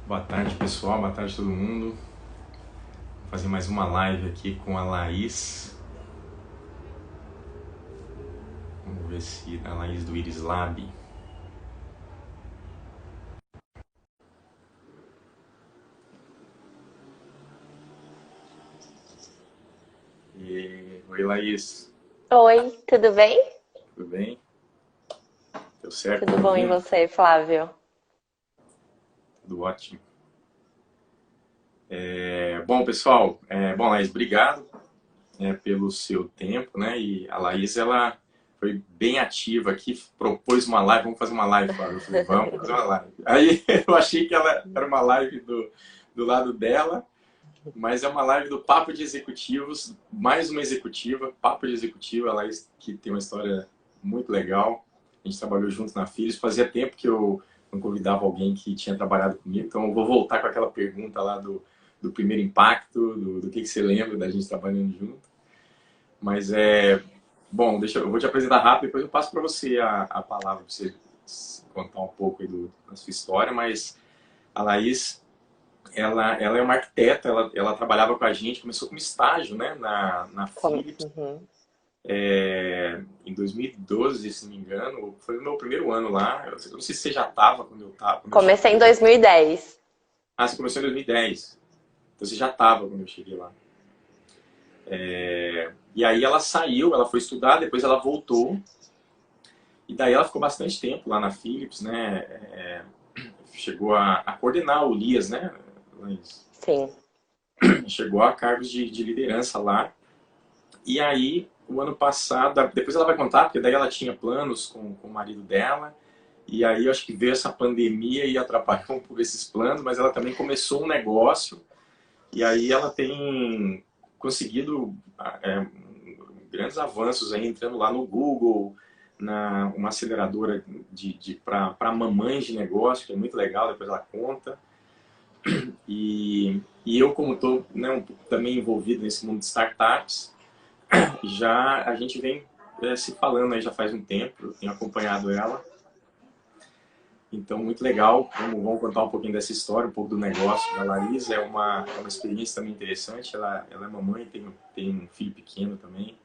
Boa tarde, pessoal. Boa tarde, todo mundo. Vou fazer mais uma live aqui com a Laís. Vamos ver se a Laís do Iris Lab. Oi, Laís. Oi, tudo bem? Tudo bem? Deu certo o Tudo bom e login? você, Flávio? Tudo ótimo. Bom, pessoal, Laís, obrigado pelo seu tempo, né? E a Laís, ela foi bem ativa aqui, propôs uma live, vamos fazer uma live, Flávio. Eu falei, vamos fazer uma live. Aí eu achei que ela era uma live do lado dela, mas é uma live do Papo de Executivos, mais uma executiva, Papo de Executivo, ela que tem uma história muito legal. A gente trabalhou juntos na Philips, fazia tempo que eu não convidava alguém que tinha trabalhado comigo, então eu vou voltar com aquela pergunta lá do primeiro impacto, do que você lembra da gente trabalhando junto. Mas bom, eu vou te apresentar rápido, depois eu passo para você a palavra, para você contar um pouco aí da sua história, mas a Laís, ela é uma arquiteta, ela trabalhava com a gente, começou como estágio, né, na Philips, Uhum. em 2012, se não me engano, foi o meu primeiro ano lá. Eu não sei se você já estava quando eu Comecei em cheguei. 2010. Ah, você começou em 2010, então você já estava quando eu cheguei lá. E aí ela saiu, ela foi estudar, depois ela voltou, e daí ela ficou bastante tempo lá na Philips, né, chegou a coordenar o Lias, né, Laís? Sim. Chegou a cargos de liderança lá. E aí, o ano passado, depois ela vai contar, porque daí ela tinha planos com o marido dela, e aí eu acho que veio essa pandemia e atrapalhou um pouco esses planos, mas ela também começou um negócio, e aí ela tem conseguido é, grandes avanços aí, entrando lá no Google, uma aceleradora para mamães de negócio, que é muito legal, depois ela conta. E eu, como estou, né, também envolvido nesse mundo de startups, já a gente vem se falando aí já faz um tempo, eu tenho acompanhado ela, então muito legal. Vamos contar um pouquinho dessa história, um pouco do negócio da Larissa. É uma experiência também interessante. Ela é mamãe, tem um filho pequeno também,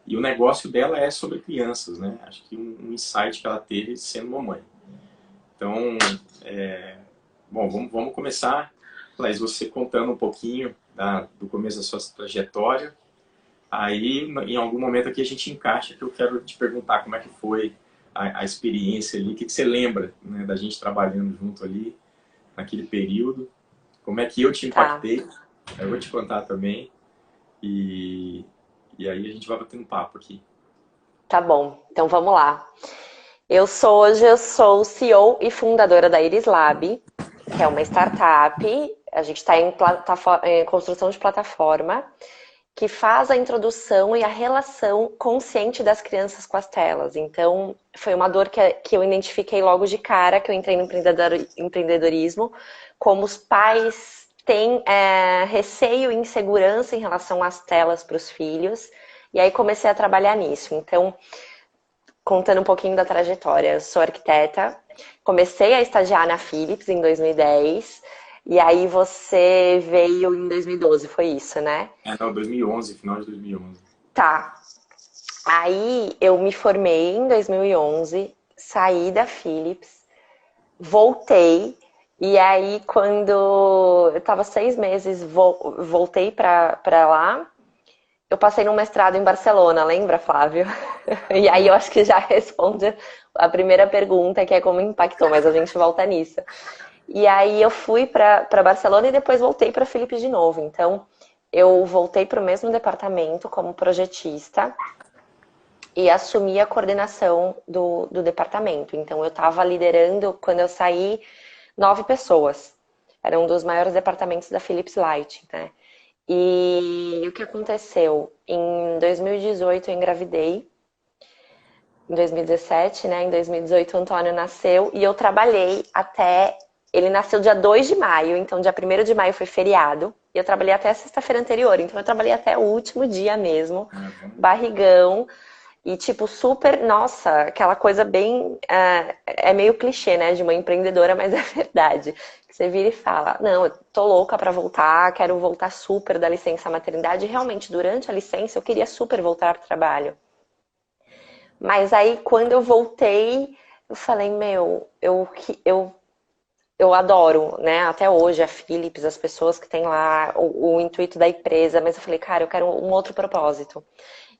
e o negócio dela é sobre crianças, né? Acho que um insight que ela teve sendo mamãe. Então, bom, vamos começar, Laís, você contando um pouquinho do começo da sua trajetória. Aí, em algum momento aqui, a gente encaixa que eu quero te perguntar como é que foi a experiência ali, o que você lembra, né, da gente trabalhando junto ali, naquele período, como é que eu te Tá, impactei, eu vou te contar também, e, e aí a gente vai batendo papo aqui. tá bom. Então vamos lá. Eu sou CEO e fundadora da Iris Lab, que é uma startup. A gente está em construção de plataforma que faz a introdução e a relação consciente das crianças com as telas. Então, foi uma dor que eu identifiquei logo de cara, que eu entrei no empreendedorismo, como os pais têm receio e insegurança em relação às telas para os filhos. E aí comecei a trabalhar nisso. Então, contando um pouquinho da trajetória, eu sou arquiteta, comecei a estagiar na Philips em 2010, e aí você veio em 2012, foi isso, né? Não, 2011, final de 2011. Tá. Aí eu me formei em 2011, saí da Philips, voltei, e aí quando eu tava 6 meses, voltei pra lá, eu passei num mestrado em Barcelona, lembra, Flávio? E aí eu Lembro. acho que já responde a primeira pergunta, que é como impactou, mas a gente volta nisso. E aí eu fui para Barcelona e depois voltei para Philips de novo. Então eu voltei para o mesmo departamento como projetista e assumi a coordenação do departamento. Então eu estava liderando, quando eu saí, 9 pessoas. Era um dos maiores departamentos da Philips Lighting, né? E o que aconteceu? Em 2018 eu engravidei, em 2017, né? Em 2018 o Antônio nasceu e eu trabalhei até. Ele nasceu dia 2 de maio, então dia 1º de maio foi feriado. E eu trabalhei até a sexta-feira anterior, então eu trabalhei até o último dia mesmo, Caramba. barrigão. E, tipo, super, nossa, aquela coisa bem. É meio clichê, né, de uma empreendedora, mas é verdade. Você vira e fala: Não, eu tô louca pra voltar, quero voltar super da licença maternidade. E realmente, durante a licença, eu queria super voltar pro trabalho. Mas aí, quando eu voltei, eu falei: Meu, eu adoro, né, até hoje a Philips, as pessoas que têm lá, o intuito da empresa. Mas eu falei: Cara, eu quero um outro propósito.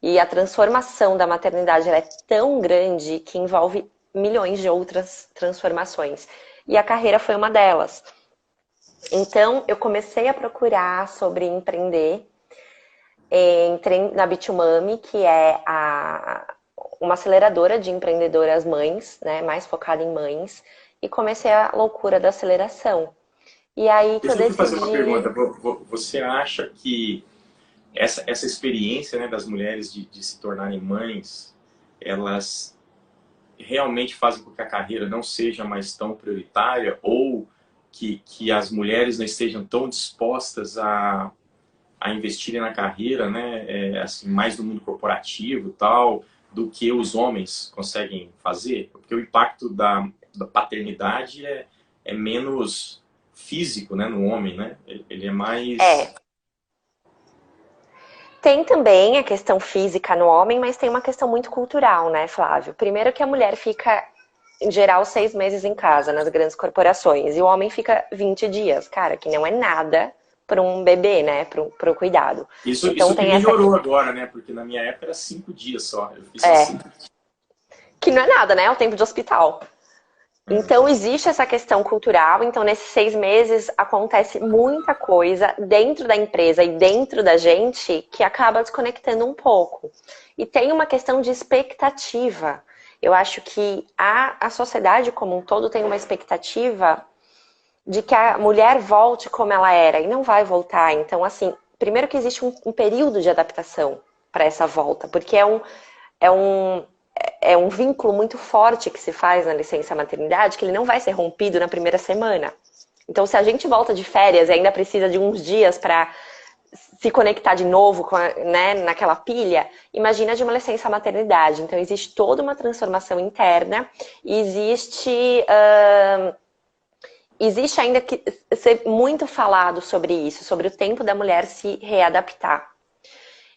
E a transformação da maternidade ela é tão grande que envolve milhões de outras transformações. E a carreira foi uma delas. Então, eu comecei a procurar sobre empreender. Entrei na Bitumami, que é uma aceleradora de empreendedoras mães, né, mais focada em mães. E comecei a loucura da aceleração. E aí que eu Deixa eu te fazer uma decidi. pergunta. Você acha que essa experiência, né, das mulheres de se tornarem mães, elas realmente fazem com que a carreira não seja mais tão prioritária ou que as mulheres não estejam tão dispostas a investirem na carreira, né, assim, mais no mundo corporativo e tal, do que os homens conseguem fazer? Porque o impacto da paternidade é menos físico, né, no homem, né? Ele é mais... É, tem também a questão física no homem, mas tem uma questão muito cultural, né, Flávio? Primeiro que a mulher fica, em geral, 6 meses em casa, nas grandes corporações, e o homem fica 20 dias, cara, que não é nada para um bebê, né, para o cuidado. Então Isso que tem essa melhorou agora, né? Porque na minha época era 5 dias só. Eu fiz só é, 5. que não é nada, né? É o tempo de hospital. Então, existe essa questão cultural. Então, nesses 6 meses, acontece muita coisa dentro da empresa e dentro da gente que acaba desconectando um pouco. E tem uma questão de expectativa. Eu acho que a sociedade como um todo tem uma expectativa de que a mulher volte como ela era e não vai voltar. Então, assim, primeiro que existe um período de adaptação para essa volta, porque é um, é um vínculo muito forte que se faz na licença maternidade, que ele não vai ser rompido na primeira semana. Então, se a gente volta de férias e ainda precisa de uns dias para se conectar de novo com né, naquela pilha, imagina de uma licença maternidade. Então, existe toda uma transformação interna e existe ainda que ser muito falado sobre isso, sobre o tempo da mulher se readaptar.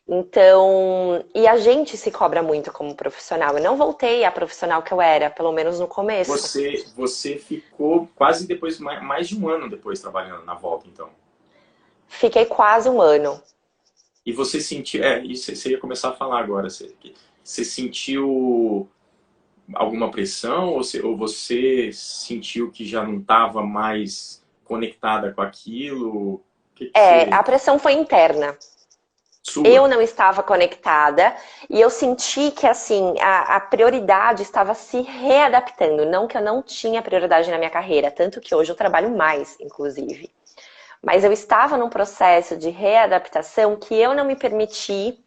Então, e a gente se cobra muito como profissional. Eu não voltei a profissional que eu era, pelo menos no começo. Você ficou quase depois, mais de um ano depois trabalhando na volta, então. Fiquei quase um ano. E você sentiu, isso você ia começar a falar agora, você sentiu alguma pressão ou você sentiu que já não estava mais conectada com aquilo? O que A você... pressão foi interna. Eu Sua? não estava conectada e eu senti que assim a prioridade estava se readaptando. Não que eu não tinha prioridade na minha carreira, tanto que hoje eu trabalho mais, inclusive. Mas eu estava num processo de readaptação que eu não me permiti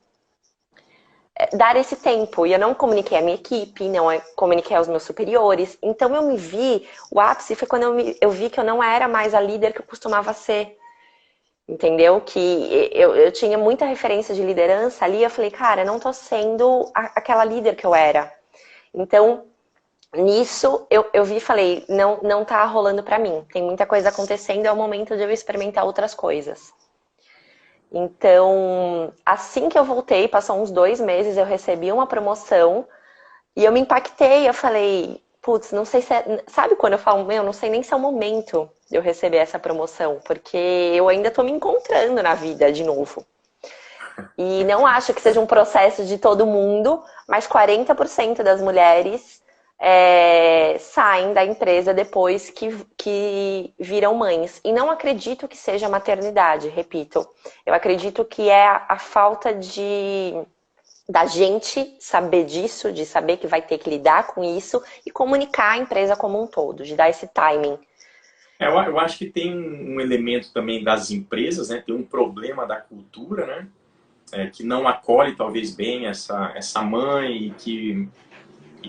dar esse tempo. E eu não comuniquei à minha equipe, não comuniquei aos meus superiores. Então eu me vi, o ápice foi quando eu vi que eu não era mais a líder que eu costumava ser. Entendeu? Que eu tinha muita referência de liderança ali. Eu falei, cara, eu não tô sendo aquela líder que eu era. Então, nisso, eu vi e falei, não tá rolando pra mim. Tem muita coisa acontecendo, é o momento de eu experimentar outras coisas. Então, assim que eu voltei, passou uns 2 meses, eu recebi uma promoção e eu me impactei. Eu falei, putz, não sei se é... Sabe quando eu falo, meu, não sei nem se é o momento de eu receber essa promoção, porque eu ainda tô me encontrando na vida de novo. E não acho que seja um processo de todo mundo, mas 40% das mulheres saem da empresa depois que viram mães. E não acredito que seja maternidade, repito. Eu acredito que é a falta da gente saber disso, de saber que vai ter que lidar com isso e comunicar a empresa como um todo, de dar esse timing. Eu acho que tem um elemento também das empresas, né? Tem um problema da cultura, né? Que não acolhe talvez bem essa mãe e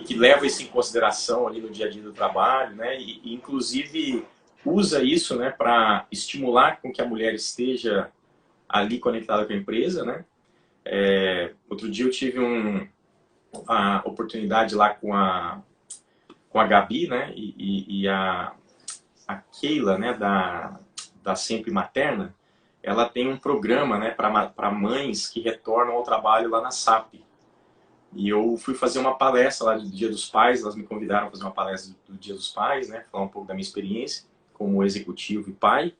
que leva isso em consideração ali no dia a dia do trabalho, né? E inclusive usa isso, né, para estimular com que a mulher esteja ali conectada com a empresa, né? Outro dia eu tive a oportunidade lá com a Gabi, né? E a Keila, né? Da Sempre Materna, ela tem um programa, né? Para mães que retornam ao trabalho lá na SAP. E eu fui fazer uma palestra lá do Dia dos Pais, elas me convidaram a fazer uma palestra do Dia dos Pais, né? Falar um pouco da minha experiência como executivo e pai.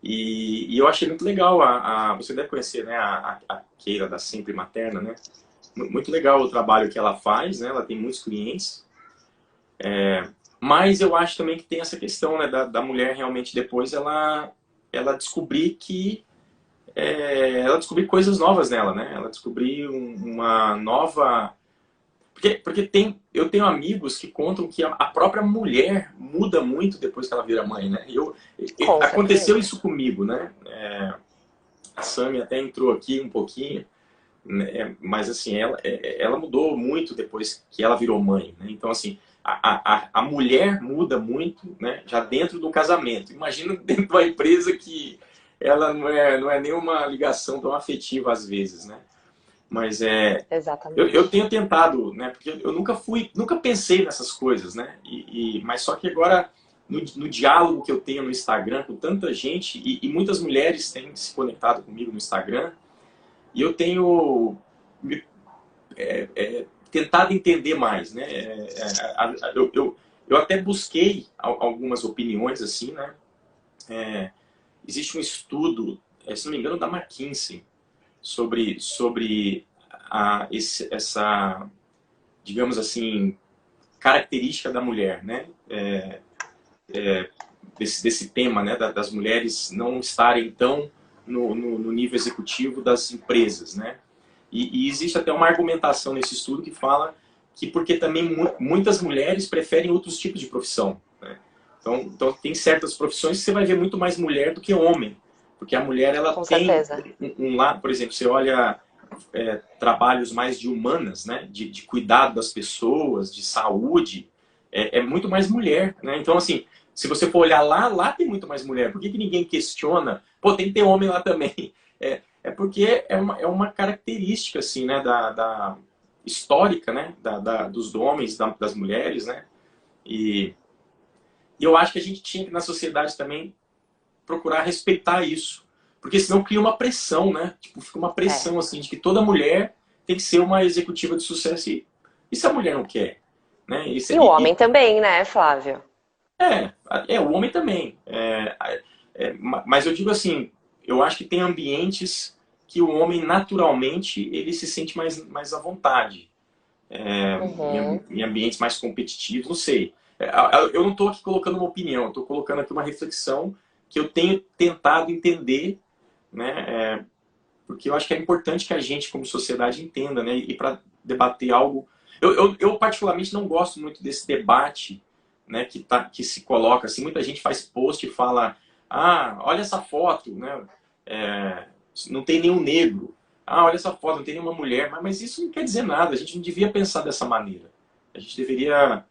E eu achei muito legal, você deve conhecer, né, a Keila da Sempre Materna, né? Muito legal o trabalho que ela faz, né? Ela tem muitos clientes. Mas eu acho também que tem essa questão, né, da mulher realmente depois ela descobrir que ela descobrir coisas novas nela, né? Ela descobrir uma nova. Porque eu tenho amigos que contam que a própria mulher muda muito depois que ela vira mãe, né? Com Aconteceu certeza. isso comigo, né? A Sami até entrou aqui um pouquinho, né? Mas assim, ela mudou muito depois que ela virou mãe, né? Então, assim, a mulher muda muito, né? Já dentro do casamento. Imagina dentro de uma empresa que ela não é nenhuma ligação tão afetiva às vezes, né? Mas eu Exatamente. tenho tentado, né? Porque eu nunca pensei nessas coisas, né? Mas só que agora, no diálogo que eu tenho no Instagram com tanta gente, e muitas mulheres têm se conectado comigo no Instagram, e eu tenho tentado entender mais, né? Eu até busquei algumas opiniões, assim, né? Existe um estudo, se não me engano, da McKinsey, sobre essa, digamos assim, característica da mulher, né? Desse tema, né? Das mulheres não estarem tão no nível executivo das empresas, né? E existe até uma argumentação nesse estudo que fala que porque também muitas mulheres preferem outros tipos de profissão, né? Então tem certas profissões que você vai ver muito mais mulher do que homem, porque a mulher ela Com tem certeza. um lado, por exemplo, você olha trabalhos mais de humanas, né? De cuidado das pessoas, de saúde, é muito mais mulher, né? Então, assim, se você for olhar lá tem muito mais mulher. Por que ninguém questiona? Pô, tem que ter homem lá também. Porque é uma característica, assim, né? Da histórica, né? Dos homens, das mulheres, né? E, e eu acho que a gente tinha que, na sociedade também, procurar respeitar isso. Porque senão cria uma pressão, né? Tipo, fica uma É. pressão, assim, de que toda mulher tem que ser uma executiva de sucesso. E se a mulher não quer? Né? E o homem também, né, Flávio? O homem também. Mas eu digo assim, eu acho que tem ambientes que o homem, naturalmente, ele se sente mais à vontade. Uhum. Em ambientes mais competitivos, não sei. Eu não estou aqui colocando uma opinião, eu estou colocando aqui uma reflexão que eu tenho tentado entender, né? Porque eu acho que é importante que a gente, como sociedade, entenda, né? E para debater algo. Eu, particularmente, não gosto muito desse debate, né? Que se coloca assim. Muita gente faz post e fala: ah, olha essa foto, né? É, não tem nenhum negro. Ah, olha essa foto, não tem nenhuma mulher. Mas isso não quer dizer nada. A gente não devia pensar dessa maneira. A gente deveria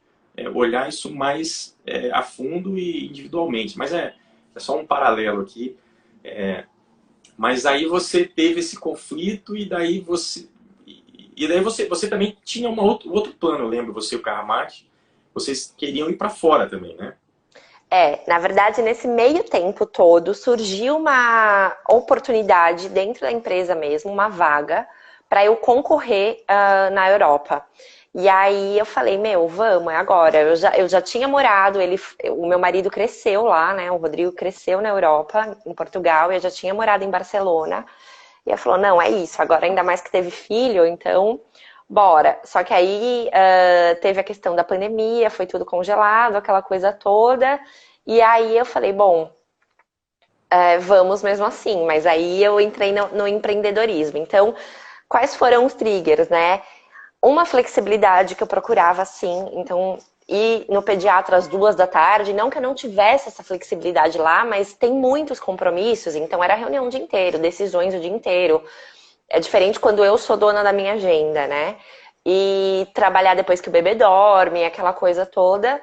olhar isso mais a fundo e individualmente. Mas é só um paralelo aqui. Mas aí você teve esse conflito e daí você também tinha outro plano, eu lembro, você e o Karamaki, vocês queriam ir para fora também, né? Na verdade, nesse meio tempo todo, surgiu uma oportunidade dentro da empresa mesmo, uma vaga, para eu concorrer na Europa. E aí eu falei, meu, vamos, é agora. Eu já tinha morado, o meu marido cresceu lá, né? O Rodrigo cresceu na Europa, em Portugal, e eu já tinha morado em Barcelona. E ela falou, não, é isso, agora ainda mais que teve filho, então bora. Só que aí teve a questão da pandemia, foi tudo congelado, aquela coisa toda. E aí eu falei, bom, vamos mesmo assim. Mas aí eu entrei no empreendedorismo. Então, quais foram os triggers, né? Uma flexibilidade que eu procurava, sim. Então, ir no pediatra às 2 da tarde, não que eu não tivesse essa flexibilidade lá, mas tem muitos compromissos, então era reunião o dia inteiro, decisões o dia inteiro. É diferente quando eu sou dona da minha agenda, né? E trabalhar depois que o bebê dorme, aquela coisa toda.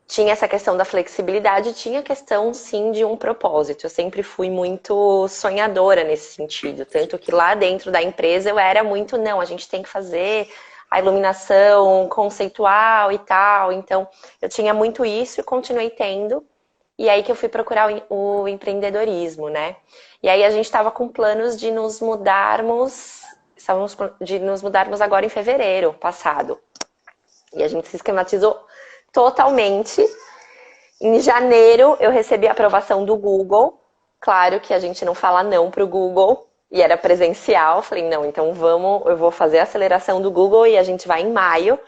tinha essa questão da flexibilidade, tinha a questão, sim, de um propósito. Eu sempre fui muito sonhadora nesse sentido. Tanto que lá dentro da empresa eu era muito, não, a gente tem que fazer a iluminação conceitual e tal. Então, eu tinha muito isso e continuei tendo. E aí que eu fui procurar o empreendedorismo, né? E aí a gente estava com planos de nos mudarmos, de nos mudarmos agora em fevereiro passado. E a gente se esquematizou totalmente. Em janeiro, eu recebi a aprovação do Google. Claro que a gente não fala não para o Google. E era presencial. Falei, não, então vamos, eu vou fazer a aceleração do Google e a gente vai em maio.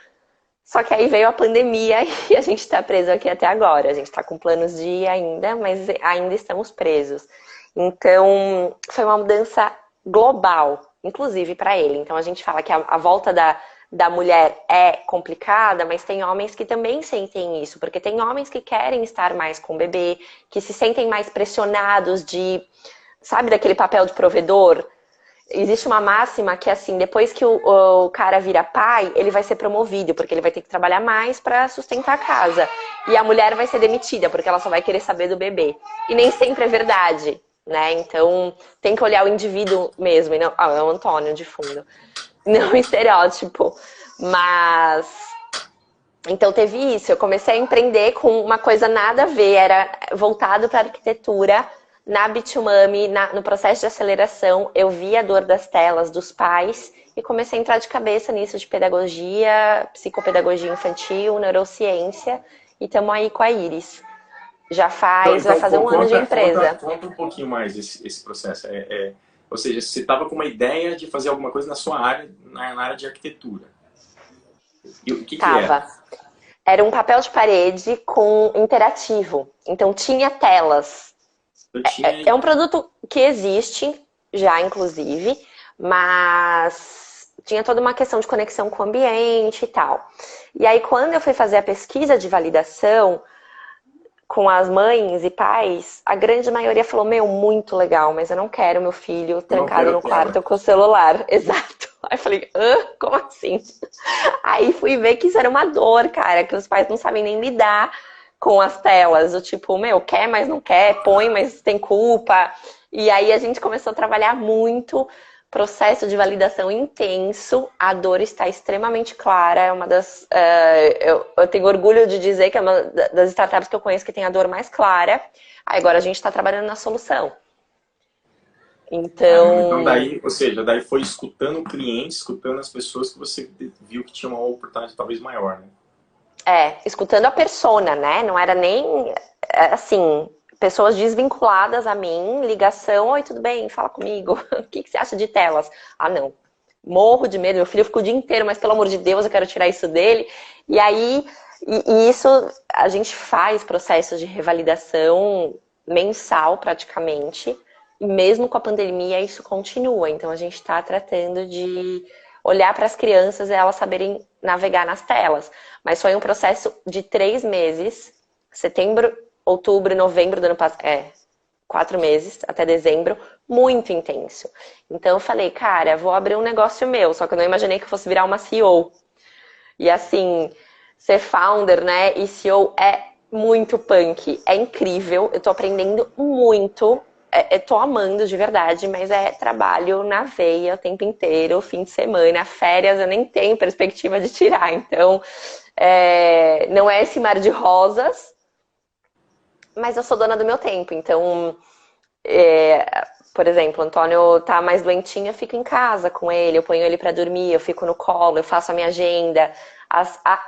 Só que aí veio a pandemia e a gente está preso aqui até agora. A gente está com planos de ir ainda, mas ainda estamos presos. Então, foi uma mudança global, inclusive para ele. Então, a gente fala que a volta da mulher é complicada, mas tem homens que também sentem isso, porque tem homens que querem estar mais com o bebê, que se sentem mais pressionados de, sabe, daquele papel de provedor. Existe uma máxima que, assim, depois que o cara vira pai, ele vai ser promovido, porque ele vai ter que trabalhar mais para sustentar a casa. E a mulher vai ser demitida, porque ela só vai querer saber do bebê. E nem sempre é verdade, né? Então, tem que olhar o indivíduo mesmo. E não... Ah, é o Antônio de fundo. Não estereótipo. Mas... Então, teve isso. Eu comecei a empreender com uma coisa nada a ver. Era voltado para arquitetura. Na Bitumami, no processo de aceleração, eu vi a dor das telas dos pais e comecei a entrar de cabeça nisso de pedagogia, psicopedagogia infantil, neurociência, e estamos aí com a Iris. Vai fazer um ano de empresa. Conta um pouquinho mais esse processo. Ou seja, você estava com uma ideia de fazer alguma coisa na sua área, na área de arquitetura. E o que era? Era um papel de parede com interativo. Então tinha telas. É um produto que existe já, inclusive, mas tinha toda uma questão de conexão com o ambiente e tal. E aí, quando eu fui fazer a pesquisa de validação com as mães e pais, a grande maioria falou, meu, muito legal, mas eu não quero meu filho trancado no quarto com o celular. Exato. Aí eu falei, como assim? Aí fui ver que isso era uma dor, cara, que os pais não sabem nem lidar com as telas, do tipo, meu, quer, mas não quer, põe, mas tem culpa. E aí a gente começou a trabalhar muito, processo de validação intenso, a dor está extremamente clara, é uma das... eu tenho orgulho de dizer que é uma das startups que eu conheço que tem a dor mais clara. Aí agora a gente está trabalhando na solução. Então daí, ou seja, daí foi escutando o cliente, escutando as pessoas que você viu que tinha uma oportunidade talvez maior, né? Escutando a persona, né? Não era nem, assim, pessoas desvinculadas a mim, ligação, oi, tudo bem? Fala comigo. O que você acha de telas? Ah, não. Morro de medo, meu filho fica o dia inteiro, mas pelo amor de Deus, eu quero tirar isso dele. E aí, isso, a gente faz processos de revalidação mensal, praticamente. E mesmo com a pandemia, isso continua. Então, a gente está tratando de olhar para as crianças e elas saberem navegar nas telas. Mas foi um processo de 3 meses, setembro, outubro, novembro do ano passado, 4 meses, até dezembro, muito intenso. Então eu falei, cara, vou abrir um negócio meu, só que eu não imaginei que eu fosse virar uma CEO. E assim, ser founder, né, e CEO é muito punk, é incrível, eu tô aprendendo muito. Eu tô amando de verdade, mas é trabalho na veia o tempo inteiro, fim de semana, férias eu nem tenho perspectiva de tirar. Então, não é esse mar de rosas, mas eu sou dona do meu tempo. Então, por exemplo, o Antônio tá mais doentinho, eu fico em casa com ele, eu ponho ele pra dormir, eu fico no colo, eu faço a minha agenda.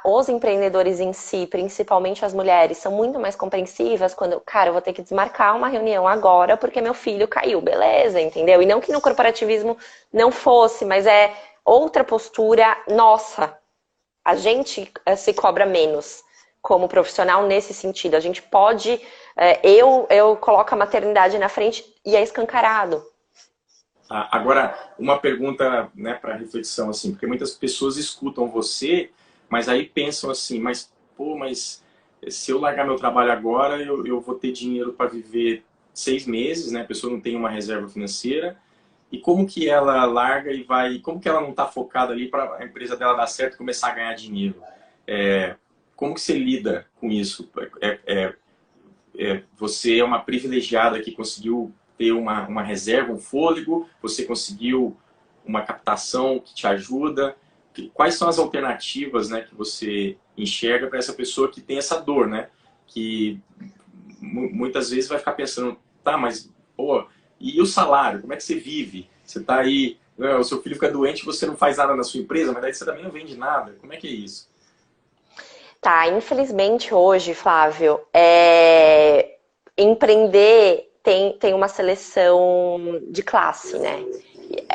Os empreendedores em si, principalmente as mulheres, são muito mais compreensivas quando, cara, eu vou ter que desmarcar uma reunião agora porque meu filho caiu, beleza, entendeu? E não que no corporativismo não fosse, mas é outra postura nossa. A gente se cobra menos como profissional nesse sentido. A gente pode... eu coloco a maternidade na frente e é escancarado. Agora, uma pergunta, né, para reflexão, assim, porque muitas pessoas escutam você, mas aí pensam assim, mas se eu largar meu trabalho agora, eu vou ter dinheiro para viver 6 meses, né? A pessoa não tem uma reserva financeira. E como que ela larga e vai... Como que ela não está focada ali para a empresa dela dar certo e começar a ganhar dinheiro? como que você lida com isso? Você é uma privilegiada que conseguiu ter uma reserva, um fôlego, você conseguiu uma captação que te ajuda. Quais são as alternativas, né, que você enxerga para essa pessoa que tem essa dor, né? Que muitas vezes vai ficar pensando, tá, mas, pô, e o salário? Como é que você vive? Você tá aí, né, o seu filho fica doente, você não faz nada na sua empresa, mas daí você também não vende nada. Como é que é isso? Tá, infelizmente hoje, Flávio, empreender tem uma seleção de classe, né?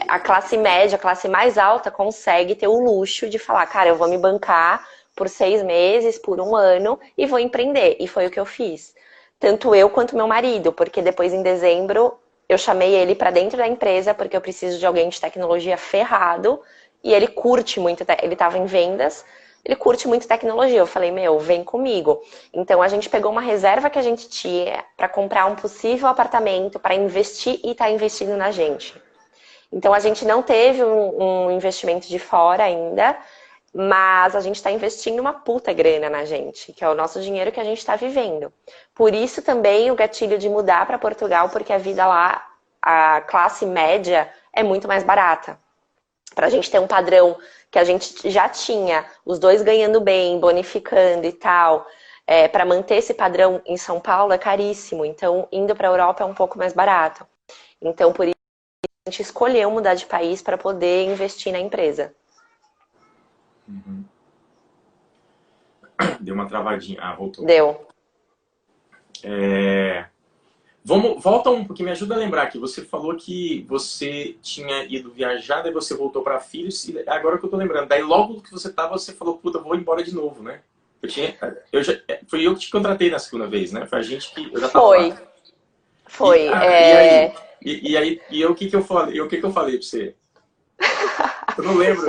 A classe média, a classe mais alta, consegue ter o luxo de falar, cara, eu vou me bancar por 6 meses, por um ano e vou empreender. E foi o que eu fiz. Tanto eu quanto meu marido, porque depois em dezembro eu chamei ele para dentro da empresa porque eu preciso de alguém de tecnologia ferrado e ele curte muito, ele estava em vendas, ele curte muito tecnologia. Eu falei, meu, vem comigo. Então a gente pegou uma reserva que a gente tinha para comprar um possível apartamento, para investir e tá investindo na gente. Então a gente não teve um investimento de fora ainda, mas a gente está investindo uma puta grana na gente, que é o nosso dinheiro que a gente está vivendo. Por isso também o gatilho de mudar para Portugal, porque a vida lá, a classe média, é muito mais barata. Para a gente ter um padrão que a gente já tinha, os dois ganhando bem, bonificando e tal, para manter esse padrão em São Paulo é caríssimo. Então, indo para a Europa é um pouco mais barato. Então, por isso, a gente escolheu mudar de país para poder investir na empresa. Uhum. Deu uma travadinha. Ah, voltou. Deu. Volta um, porque me ajuda a lembrar que você falou que você tinha ido viajar, daí você voltou para filhos, e agora que eu tô lembrando, daí logo que você tava, você falou, puta, vou embora de novo, né? Foi eu que te contratei na segunda vez, né? Foi a gente que eu já tava Foi. lá. Foi. E aí? O que que eu falei? O que que eu falei pra você? Eu não lembro.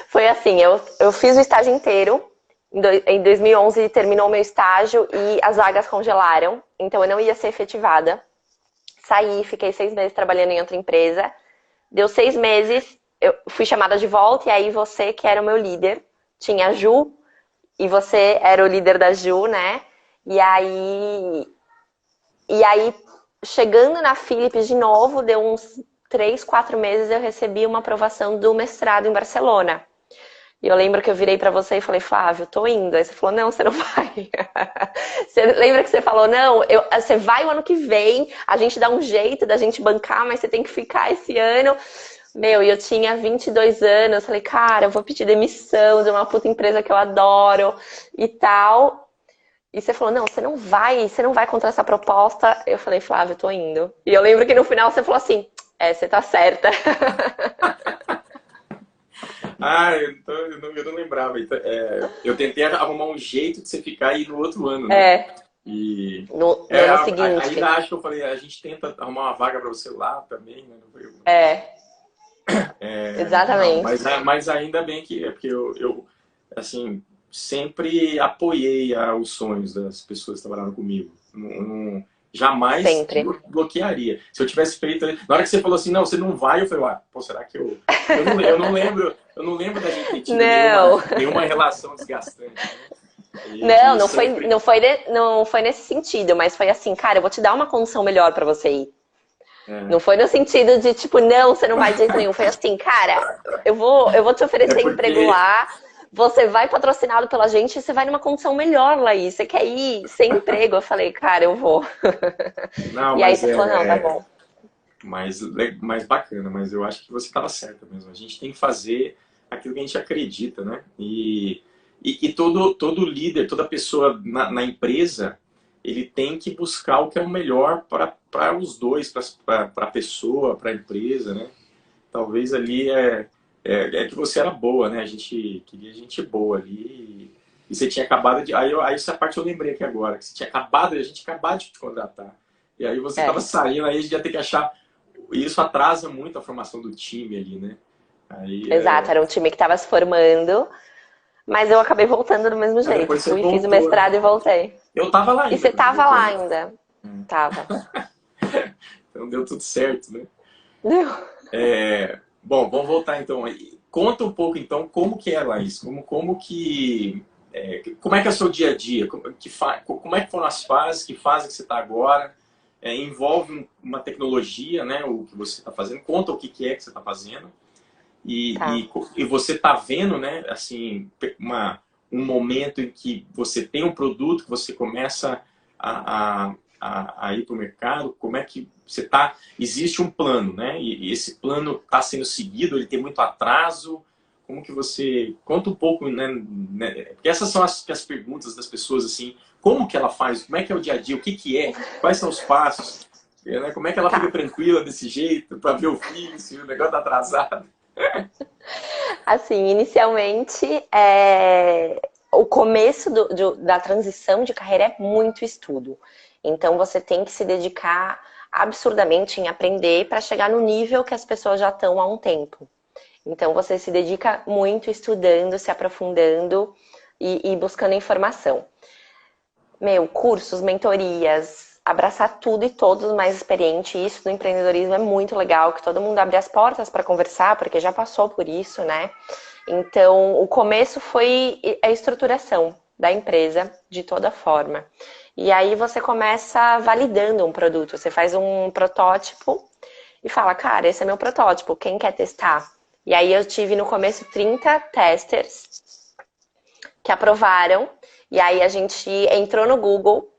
Foi assim, eu fiz o estágio inteiro. Em 2011 terminou o meu estágio e as vagas congelaram. Então eu não ia ser efetivada. Saí, fiquei 6 meses trabalhando em outra empresa. Deu 6 meses, eu fui chamada de volta e aí você, que era o meu líder, tinha a Ju e você era o líder da Ju, né? E aí chegando na Philips de novo, deu uns 3, 4 meses, eu recebi uma aprovação do mestrado em Barcelona. E eu lembro que eu virei pra você e falei, Flávio, tô indo. Aí você falou, não, você não vai. Você lembra que você falou, não, você vai o ano que vem, a gente dá um jeito da gente bancar, mas você tem que ficar esse ano. Meu, e eu tinha 22 anos, falei, cara, eu vou pedir demissão de uma puta empresa que eu adoro e tal. E você falou, não, você não vai contra essa proposta. Eu falei, Flávio, eu tô indo. E eu lembro que no final você falou assim, você tá certa. Ah, eu não lembrava. Então, eu tentei arrumar um jeito de você ficar aí no outro ano, né? E No ano seguinte. ainda acho que eu falei, a gente tenta arrumar uma vaga para você lá também, né? Não, Exatamente. mas ainda bem que porque eu assim, sempre apoiei os sonhos das pessoas que trabalharam comigo. Jamais Sempre. bloquearia. Se eu tivesse feito. Na hora que você falou assim, não, você não vai, eu falei, pô, será que eu. Eu não lembro da gente ter tido Não. nenhuma relação desgastante. Né? Não foi nesse sentido, mas foi assim, cara, eu vou te dar uma condição melhor pra você ir. Não foi no sentido de, tipo, não, você não vai de jeito nenhum. Foi assim, cara, eu vou te oferecer emprego lá, você vai patrocinado pela gente e você vai numa condição melhor lá aí. Você quer ir sem emprego? Eu falei, cara, eu vou. Não, E aí você falou, não, tá bom. mais bacana, mas eu acho que você estava certa mesmo. A gente tem que fazer aquilo que a gente acredita, né? E todo líder, toda pessoa na empresa, ele tem que buscar o que é o melhor para os dois, para a pessoa, para a empresa, né? Talvez ali é que você era boa, né? A gente queria gente boa ali. E você tinha acabado de. Aí essa parte eu lembrei aqui agora, que você tinha acabado, a gente acabado de te contratar. E aí você estava saindo, aí a gente ia ter que achar. Isso atrasa muito a formação do time ali, né? Exato, era um time que estava se formando, mas eu acabei voltando do mesmo jeito. Depois você Fui, voltou, fiz o mestrado, né? E voltei. Eu tava lá ainda. E você tava lá ainda? Tava. Então deu tudo certo, né? Deu. Bom, vamos voltar então. Conta um pouco então como que é, Laís. Como que como é que é o seu dia a dia? Como é que foram as fases? Que fase que você está agora? Envolve uma tecnologia, né? O que você está fazendo? Conta o que é que você está fazendo. Tá. E você está vendo, né? Assim, um momento em que você tem um produto, que você começa a ir para o mercado. Como é que você está? Existe um plano, né? E esse plano está sendo seguido, ele tem muito atraso. Como que você... Conta um pouco, né? Porque essas são as perguntas das pessoas, assim. Como que ela faz? Como é que é o dia a dia? O que é? Quais são os passos? Né? Como é que ela fica Tá. tranquila desse jeito para ver o filho, se o negócio tá atrasado? Assim, inicialmente, o começo da transição de carreira é muito estudo. Então, você tem que se dedicar absurdamente em aprender para chegar no nível que as pessoas já estão há um tempo. Então, você se dedica muito estudando, se aprofundando e buscando informação. Meu, cursos, mentorias, abraçar tudo e todos mais experiente. Isso do empreendedorismo é muito legal, que todo mundo abre as portas para conversar, porque já passou por isso, né? Então, o começo foi a estruturação da empresa de toda forma. E aí você começa validando um produto. Você faz um protótipo e fala, cara, esse é meu protótipo, quem quer testar? E aí eu tive no começo 30 testers que aprovaram. E aí a gente entrou no Google,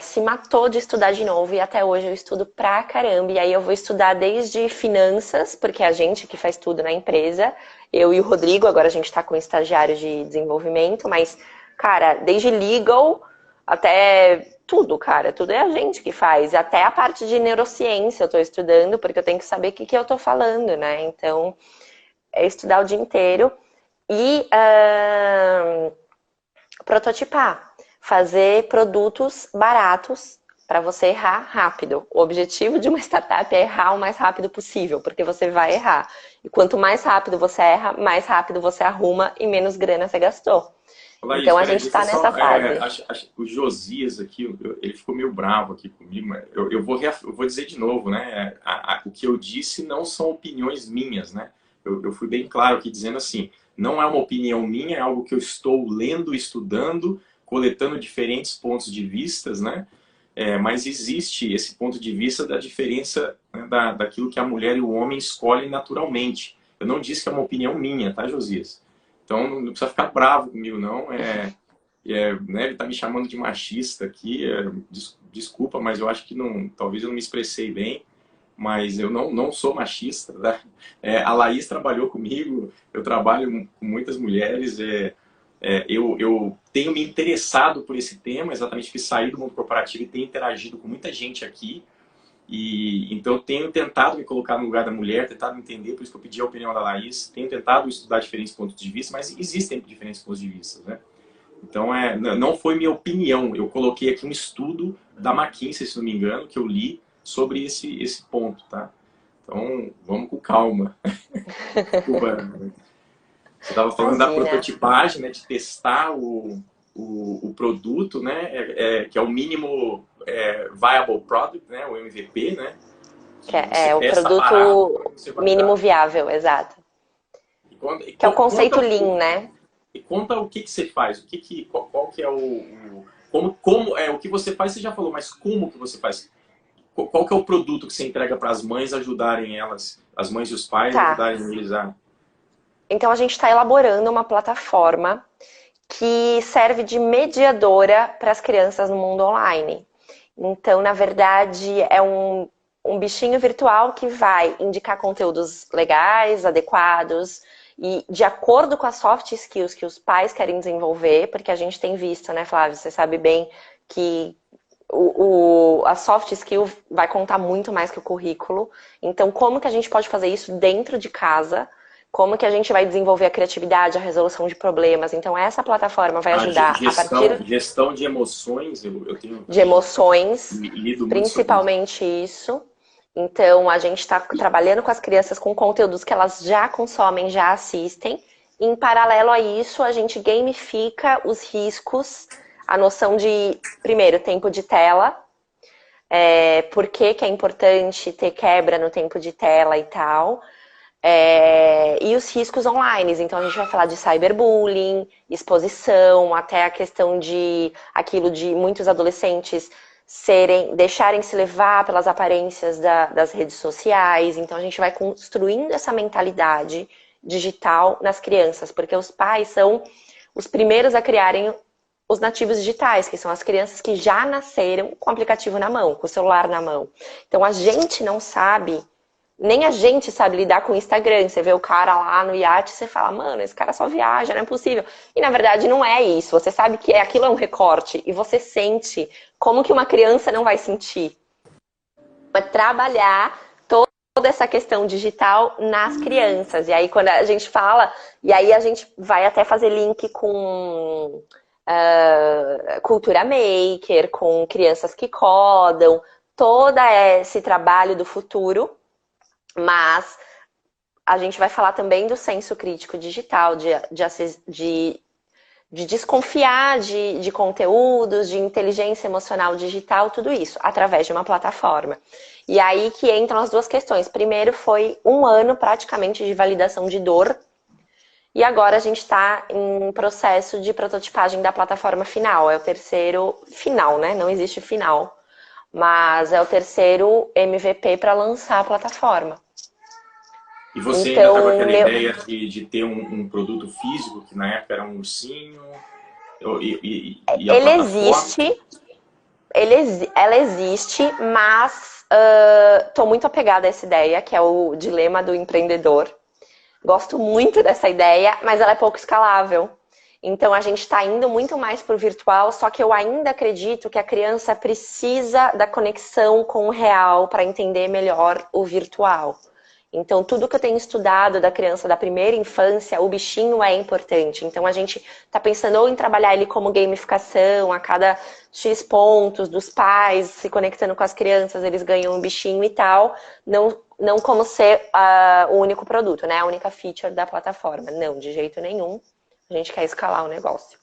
se matou de estudar de novo e até hoje eu estudo pra caramba. E aí eu vou estudar desde finanças, porque é a gente que faz tudo na empresa, eu e o Rodrigo, agora a gente tá com estagiário de desenvolvimento, mas, cara, desde legal até tudo, cara, tudo é a gente que faz. Até a parte de neurociência eu tô estudando, porque eu tenho que saber o que eu tô falando, né? Então, é estudar o dia inteiro. E prototipar, fazer produtos baratos para você errar rápido. O objetivo de uma startup é errar o mais rápido possível, porque você vai errar. E quanto mais rápido você erra, mais rápido você arruma e menos grana você gastou. Laís, Então a peraí, gente deixa eu está nessa só. fase. O Josias aqui, ele ficou meio bravo aqui comigo, mas eu vou dizer de novo, né? O que eu disse não são opiniões minhas, né? Eu fui bem claro aqui dizendo assim: não é uma opinião minha, é algo que eu estou lendo, estudando, coletando diferentes pontos de vistas, né? Mas existe esse ponto de vista da diferença, né, daquilo que a mulher e o homem escolhem naturalmente. Eu não disse que é uma opinião minha, tá, Josias? Então não precisa ficar bravo comigo, não. Né, ele está me chamando de machista aqui. Desculpa, mas eu acho que não, talvez eu não me expressei bem. Mas eu não sou machista. Tá? A Laís trabalhou comigo, eu trabalho com muitas mulheres. Eu tenho me interessado por esse tema, exatamente que saí do mundo corporativo e tenho interagido com muita gente aqui. E então eu tenho tentado me colocar no lugar da mulher, tentado entender, por isso que eu pedi a opinião da Laís, tenho tentado estudar diferentes pontos de vista, mas existem diferentes pontos de vista, né? Então não foi minha opinião, eu coloquei aqui um estudo da McKinsey, se não me engano, que eu li sobre esse ponto, tá? Então vamos com calma. Desculpa. Você estava falando da Imagina. prototipagem, né, de testar o produto, né, que é o mínimo viable product, né, o MVP, né, Que que você é o testa parado para produto você mínimo validar. viável, exato. E Que é o conta, conceito Lean, né? e conta o que você faz, qual que é o que você faz, você já falou, mas como que você faz? Qual que é o produto que você entrega para as mães ajudarem elas, as mães e os pais Tá. ajudarem eles a... Então a gente está elaborando uma plataforma que serve de mediadora para as crianças no mundo online. Então, na verdade, é um bichinho virtual que vai indicar conteúdos legais, adequados, e de acordo com as soft skills que os pais querem desenvolver, porque a gente tem visto, né, Flávio? Você sabe bem que a soft skill vai contar muito mais que o currículo. Então, como que a gente pode fazer isso dentro de casa? Como que a gente vai desenvolver a criatividade, a resolução de problemas? Então, essa plataforma vai A ajudar a partir gestão de emoções, eu de tenho emoções, lido muito sobre isso. principalmente isso. Então, a gente está trabalhando com as crianças com conteúdos que elas já consomem, já assistem. Em paralelo a isso, a gente gamifica os riscos, a noção de, primeiro, tempo de tela, por que é importante ter quebra no tempo de tela e tal. E os riscos online. Então a gente vai falar de cyberbullying, exposição, até a questão de aquilo de muitos adolescentes deixarem se levar pelas aparências das redes sociais. Então a gente vai construindo essa mentalidade digital nas crianças, porque os pais são os primeiros a criarem os nativos digitais, que são as crianças que já nasceram com o aplicativo na mão, com o celular na mão. Então a gente não sabe, nem a gente sabe lidar com o Instagram. Você vê o cara lá no iate, você fala, mano, esse cara só viaja, não é possível. E na verdade não é isso. Você sabe que aquilo é um recorte e você sente como que uma criança não vai sentir. É trabalhar toda essa questão digital nas crianças. E aí quando a gente fala, e aí a gente vai até fazer link com cultura maker, com crianças que codam, todo esse trabalho do futuro, mas a gente vai falar também do senso crítico digital, de desconfiar de conteúdos, de inteligência emocional digital, tudo isso, através de uma plataforma. E aí que entram as duas questões. Primeiro foi 1 ano praticamente de validação de dor, e agora a gente está em processo de prototipagem da plataforma final. É o terceiro final, né? Não existe final. Mas é o terceiro MVP para lançar a plataforma. E você ainda está com aquela ideia de ter um produto físico, que na época era um ursinho, e a Ele plataforma... existe, ela existe, mas estou muito apegada a essa ideia, que é o dilema do empreendedor. Gosto muito dessa ideia, mas ela é pouco escalável. Então a gente está indo muito mais para o virtual, só que eu ainda acredito que a criança precisa da conexão com o real para entender melhor o virtual. Então tudo que eu tenho estudado da criança da primeira infância, o bichinho é importante. Então a gente está pensando ou em trabalhar ele como gamificação, a cada X pontos dos pais se conectando com as crianças, eles ganham um bichinho e tal. Não como ser o único produto, né? A única feature da plataforma. Não, de jeito nenhum. A gente quer escalar o negócio.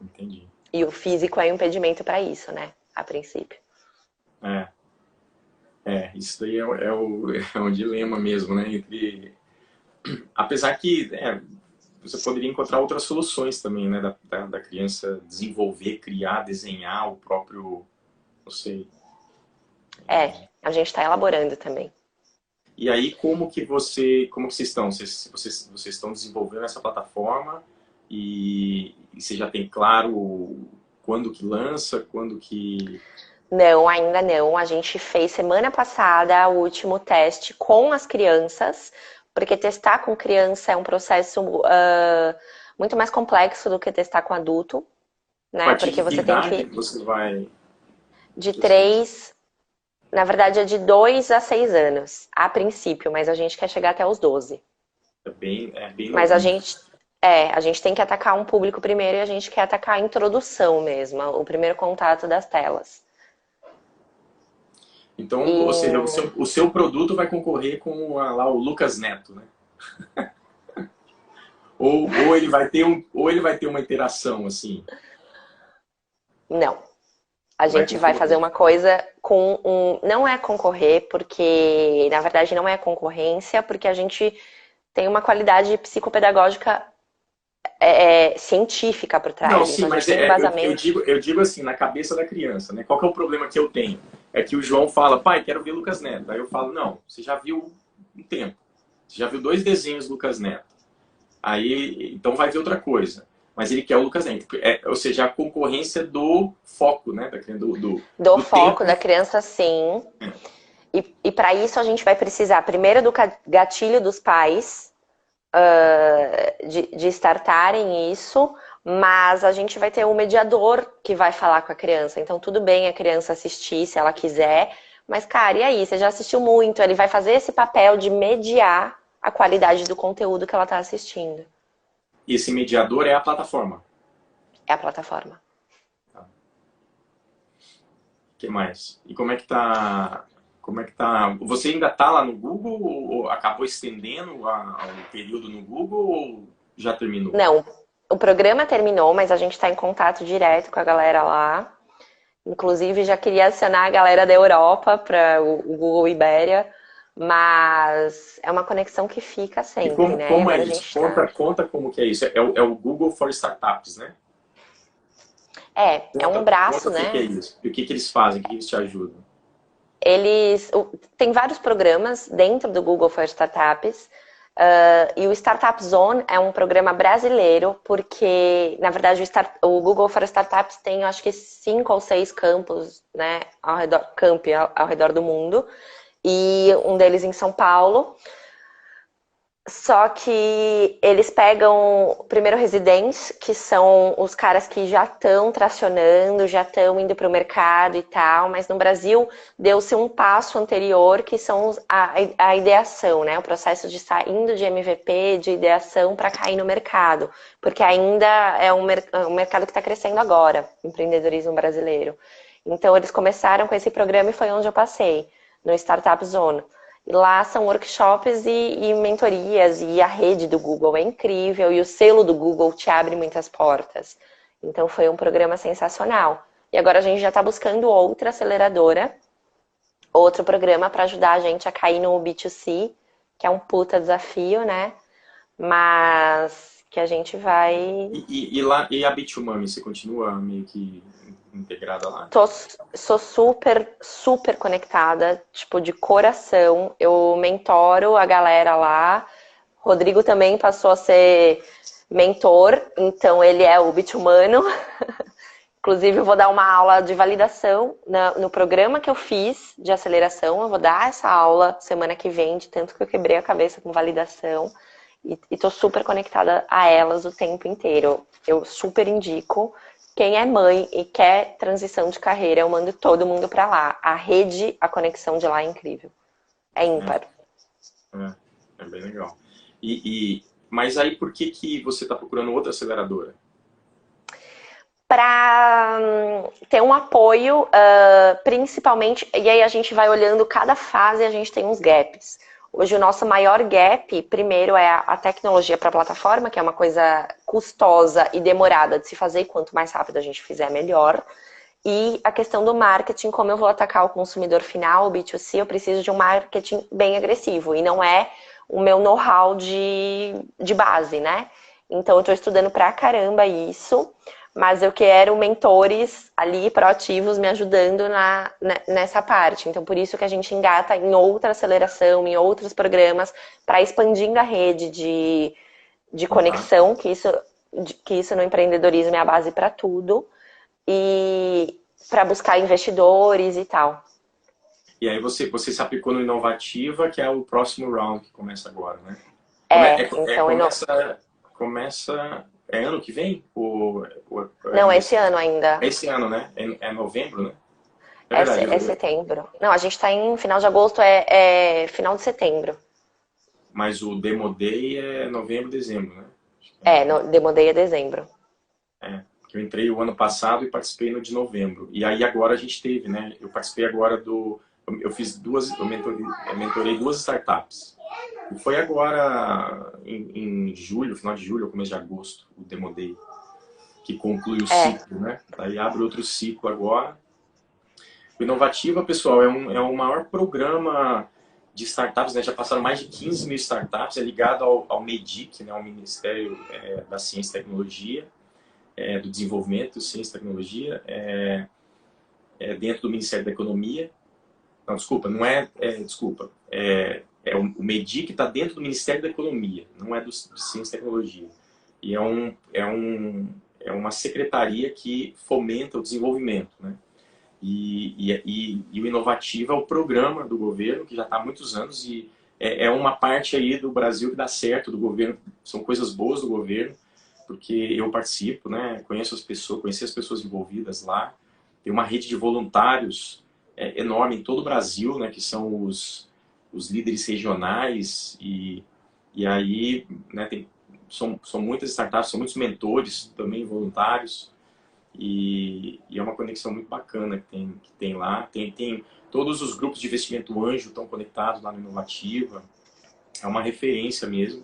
Entendi. E o físico é um impedimento para isso, né? A princípio. Isso daí é um dilema mesmo, né? Apesar que você poderia encontrar outras soluções também, né? Da criança desenvolver, criar, desenhar o próprio, não sei. A gente está elaborando também. E aí, como que vocês estão? Vocês estão desenvolvendo essa plataforma e você já tem claro quando que lança, quando que... Não, ainda não. A gente fez semana passada o último teste com as crianças, porque testar com criança é um processo muito mais complexo do que testar com adulto, né? Porque você tem que... Você vai... De 3... Na verdade, é de 2 a 6 anos, a princípio, mas a gente quer chegar até os 12. É bem Mas novinho. a gente tem que atacar um público primeiro e a gente quer atacar a introdução mesmo, o primeiro contato das telas. Então, ou seja, o seu produto vai concorrer com lá o Lucas Neto, né? ou ele vai ter uma interação assim? Não. A gente vai fazer uma coisa com não é concorrer, porque na verdade não é concorrência, porque a gente tem uma qualidade psicopedagógica científica por trás. Não, sim, então, mas eu digo assim, na cabeça da criança, né? Qual que é o problema que eu tenho? É que o João fala, pai, quero ver Lucas Neto. Aí eu falo, não, você já viu um tempo. Você já viu 2 desenhos do Lucas Neto. Aí, então vai ver outra coisa. Mas ele quer o Lucas Neto. Ou seja, a concorrência do foco, né? Do foco tempo. da criança, sim. E para isso a gente vai precisar primeiro do gatilho dos pais, de startarem isso, mas a gente vai ter um mediador que vai falar com a criança. Então tudo bem a criança assistir se ela quiser, mas cara, e aí? Você já assistiu muito, ele vai fazer esse papel de mediar a qualidade do conteúdo que ela está assistindo. E esse mediador é a plataforma? É a plataforma. Tá. O que mais? E como é que tá... Você ainda está lá no Google ou acabou estendendo o período no Google ou já terminou? Não, o programa terminou, mas a gente está em contato direto com a galera lá. Inclusive, já queria acionar a galera da Europa para o Google Ibéria, Mas é uma conexão que fica E sempre, né? E como é agora a isso? gente Conta, está. conta como que é isso. É o Google for Startups, né? É um Conta braço, o que é né? isso. E o que eles fazem, o que eles te ajudam. Tem vários programas dentro do Google for Startups. E o Startup Zone é um programa brasileiro, porque, na verdade, o Google for Startups tem, acho que, 5 ou 6 campos, né, ao redor do mundo, e um deles em São Paulo. Só que eles pegam primeiro residentes, que são os caras que já estão tracionando, já estão indo para o mercado e tal, mas no Brasil deu-se um passo anterior, que são a ideação, né? O processo de saindo de MVP, de ideação para cair no mercado, porque ainda é um mercado que está crescendo agora, o empreendedorismo brasileiro. Então eles começaram com esse programa e foi onde eu passei, no Startup Zone. E lá são workshops e mentorias, e a rede do Google é incrível, e o selo do Google te abre muitas portas. Então foi um programa sensacional. E agora a gente já está buscando outra aceleradora, outro programa para ajudar a gente a cair no B2C, que é um puta desafio, né? Mas que a gente vai. E a Bitumami, você continua meio que integrada lá? Tô, sou super, super conectada, tipo, de coração. Eu mentoro a galera lá. Rodrigo também passou a ser mentor, então ele é o bitumano. Inclusive, eu vou dar uma aula de validação no programa que eu fiz de aceleração. Eu vou dar essa aula semana que vem, de tanto que eu quebrei a cabeça com validação. E tô super conectada a elas o tempo inteiro. Eu super indico. Quem é mãe e quer transição de carreira, eu mando todo mundo para lá. A rede, a conexão de lá é incrível. É ímpar. É bem legal. Mas aí por que você está procurando outra aceleradora? Para ter um apoio, principalmente, e aí a gente vai olhando cada fase e a gente tem uns gaps. Hoje o nosso maior gap, primeiro, é a tecnologia para a plataforma, que é uma coisa custosa e demorada de se fazer, e quanto mais rápido a gente fizer, melhor. E a questão do marketing, como eu vou atacar o consumidor final, o B2C, eu preciso de um marketing bem agressivo, e não é o meu know-how de base, né? Então eu estou estudando pra caramba isso, mas eu quero mentores ali proativos me ajudando nessa parte. Então, por isso que a gente engata em outra aceleração, em outros programas, para expandindo a rede de Aham. conexão, que isso no empreendedorismo é a base para tudo, e para buscar investidores e tal. E aí você se aplicou no Inovativa, que é o próximo round que começa agora, né? Então, Começa. É ano que vem? É não, ainda esse ano é ainda. esse ano, né? É novembro, né? É verdade. É setembro. Não, a gente está em final de agosto, final de setembro. Mas o Demo Day é novembro, dezembro, né? Acho que Demodei a dezembro. que eu entrei o ano passado e participei no de novembro. E aí agora a gente teve, né? Eu participei agora do. Eu fiz eu mentorei duas startups. E foi agora em julho, final de julho ou começo de agosto, o Demo Day, que conclui o É, ciclo, né? Aí abre outro ciclo agora. O Inovativa, pessoal, é o maior programa de startups, né? Já passaram mais de 15 mil startups, é ligado ao MEDIC, né? Ao Ministério da Ciência e Tecnologia, do Desenvolvimento, Ciência e Tecnologia, dentro do Ministério da Economia. Não, desculpa, não desculpa. O MEDIC está dentro do Ministério da Economia, não é do Ciência e Tecnologia. E é uma secretaria que fomenta o desenvolvimento, né? E o Inovativa é o programa do governo, que já está há muitos anos, e é uma parte aí do Brasil que dá certo, do governo, são coisas boas do governo, porque eu participo, né, conheci as pessoas envolvidas lá, tem uma rede de voluntários enorme em todo o Brasil, né, que são os líderes regionais, e aí, né, são muitas startups, são muitos mentores também voluntários, e é uma conexão muito bacana que tem lá. Tem todos os grupos de investimento anjo estão conectados lá no Inovativa. É uma referência mesmo.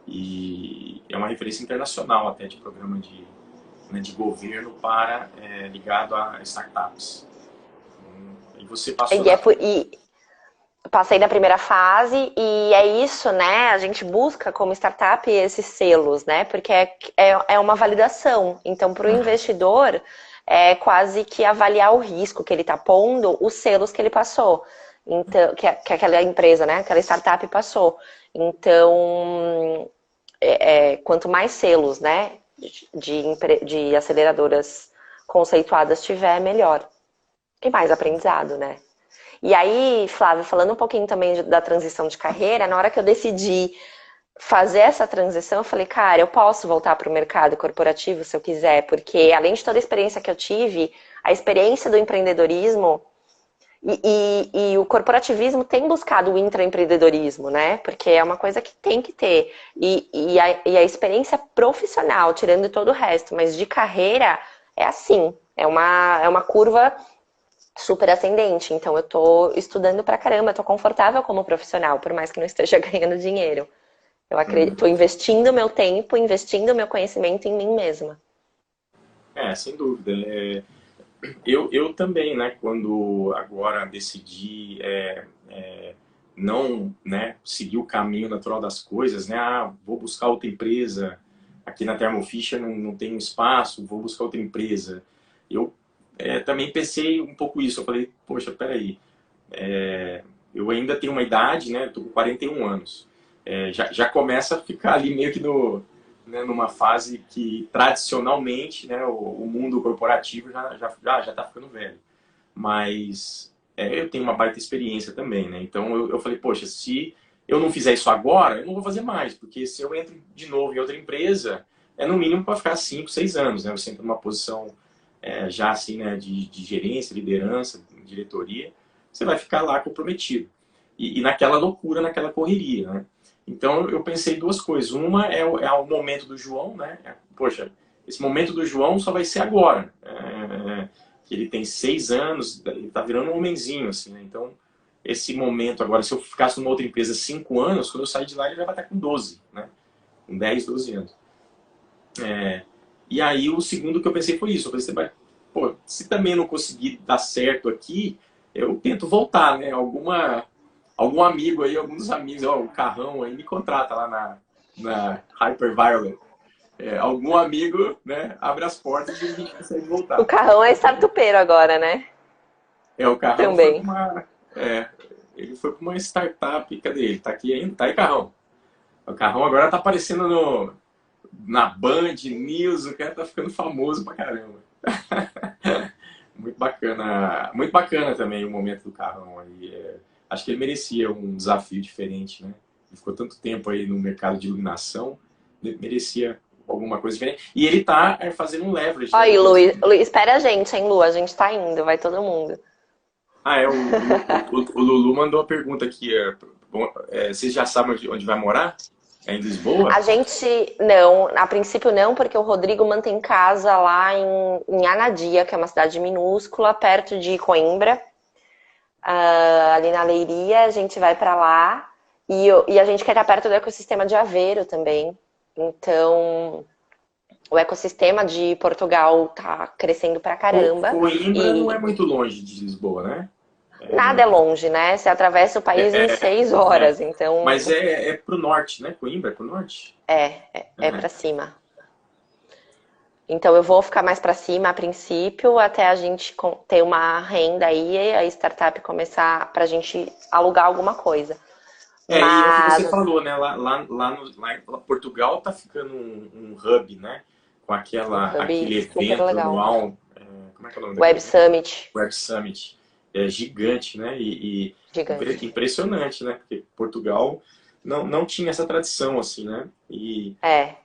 E é uma referência internacional até de programa de governo ligado a startups. E você passou e, é na. por, e Passei da primeira fase e é isso, né? A gente busca como startup esses selos, né? Porque é uma validação. Então, para o investidor, é quase que avaliar o risco que ele está pondo, os selos que ele passou. Então, que aquela empresa, né? Aquela startup passou. Então, quanto mais selos, né? De aceleradoras conceituadas tiver, melhor. E mais aprendizado, né? E aí, Flávio, falando um pouquinho também da transição de carreira, na hora que eu decidi fazer essa transição, eu falei, cara, eu posso voltar para o mercado corporativo se eu quiser, porque além de toda a experiência que eu tive, a experiência do empreendedorismo e o corporativismo tem buscado o intraempreendedorismo, né? Porque é uma coisa que tem que ter. E a experiência profissional, tirando todo o resto, mas de carreira, é assim, é uma curva super ascendente. Então eu tô estudando pra caramba, eu tô confortável como profissional, por mais que não esteja ganhando dinheiro. Eu acredito, tô investindo meu tempo, investindo meu conhecimento em mim mesma. Sem dúvida. Eu também, né, quando agora decidi não, né, seguir o caminho natural das coisas, né, vou buscar outra empresa, aqui na Thermo Fisher não tem espaço, vou buscar outra empresa. Eu também pensei um pouco isso, eu falei, poxa, peraí, eu ainda tenho uma idade, né, estou com 41 anos, já começa a ficar ali meio que né, numa fase que tradicionalmente, né, o mundo corporativo já está ficando velho. Mas eu tenho uma baita experiência também, né? Então eu falei, poxa, se eu não fizer isso agora, eu não vou fazer mais, porque se eu entro de novo em outra empresa, no mínimo para ficar 5, 6 anos, né? Você entra numa posição já assim, né, de gerência, liderança, diretoria, você vai ficar lá comprometido. E naquela loucura, naquela correria, né? Então eu pensei duas coisas. Uma é o momento do João, né? Poxa, esse momento do João só vai ser agora. Que ele tem 6 anos, ele tá virando um homenzinho, assim, né? Então, esse momento agora, se eu ficasse numa outra empresa 5 anos, quando eu sair de lá, ele já vai estar com 12, né? Com 10, 12 anos. E aí, o segundo que eu pensei foi isso. Eu pensei, pô, se também não conseguir dar certo aqui, eu tento voltar, né? Algum amigo aí, alguns amigos, ó, o Carrão aí me contrata lá na Hyperviolent. Algum amigo, né, abre as portas e a gente consegue O voltar. Carrão é startupeiro agora, né? O Carrão foi Também. para ele foi para uma startup, cadê ele? Tá aqui ainda? Tá aí, Carrão. O Carrão agora tá aparecendo na Band News, o cara tá ficando famoso pra caramba. Muito bacana também o momento do Carrão aí. Acho que ele merecia um desafio diferente, né? Ele ficou tanto tempo aí no mercado de iluminação, ele merecia alguma coisa diferente. E ele tá fazendo um leverage, né? Aí, Depois. Lu, espera a gente, hein, Lu? A gente tá indo, vai todo mundo. O Lulu mandou uma pergunta aqui. Vocês já sabem onde vai morar? É em Lisboa? A gente, não, a princípio não, porque o Rodrigo mantém casa lá em Anadia, que é uma cidade minúscula, perto de Coimbra. Ali na Leiria, a gente vai pra lá. E a gente quer estar perto do ecossistema de Aveiro também. Então, o ecossistema de Portugal tá crescendo pra caramba. Coimbra não é E muito longe de Lisboa, né? nada é longe, né? Você atravessa o país em 6 horas, então Mas é pro norte, né? Coimbra é pro norte? é para cima. Então eu vou ficar mais para cima a princípio, até a gente ter uma renda aí e a startup começar pra gente alugar alguma coisa. E é o que você Mas falou, né? Lá em Portugal tá ficando um hub, né? Com um hub aquele super evento legal. anual. Como é que é o nome daquele Web evento? Summit, Web Summit. É gigante, né? gigante. Impressionante, né? Porque Portugal não tinha essa tradição, assim, né? E É,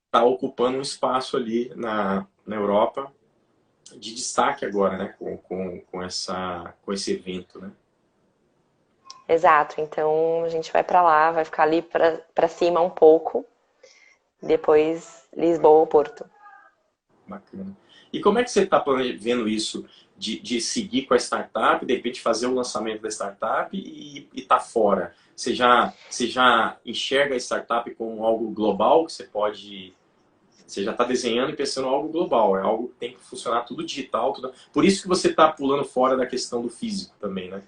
está ocupando um espaço ali na Europa de destaque agora, né? Com esse evento, né? exato. Então a gente vai para lá, vai ficar ali para cima um pouco, depois Lisboa ou Porto. Bacana. E como é que você está vendo isso de seguir com a startup, de repente fazer o lançamento da startup e estar fora? Você já enxerga a startup como algo global, que você já está desenhando e pensando em algo global, é algo que tem que funcionar tudo digital, tudo. Por isso que você está pulando fora da questão do físico também, né?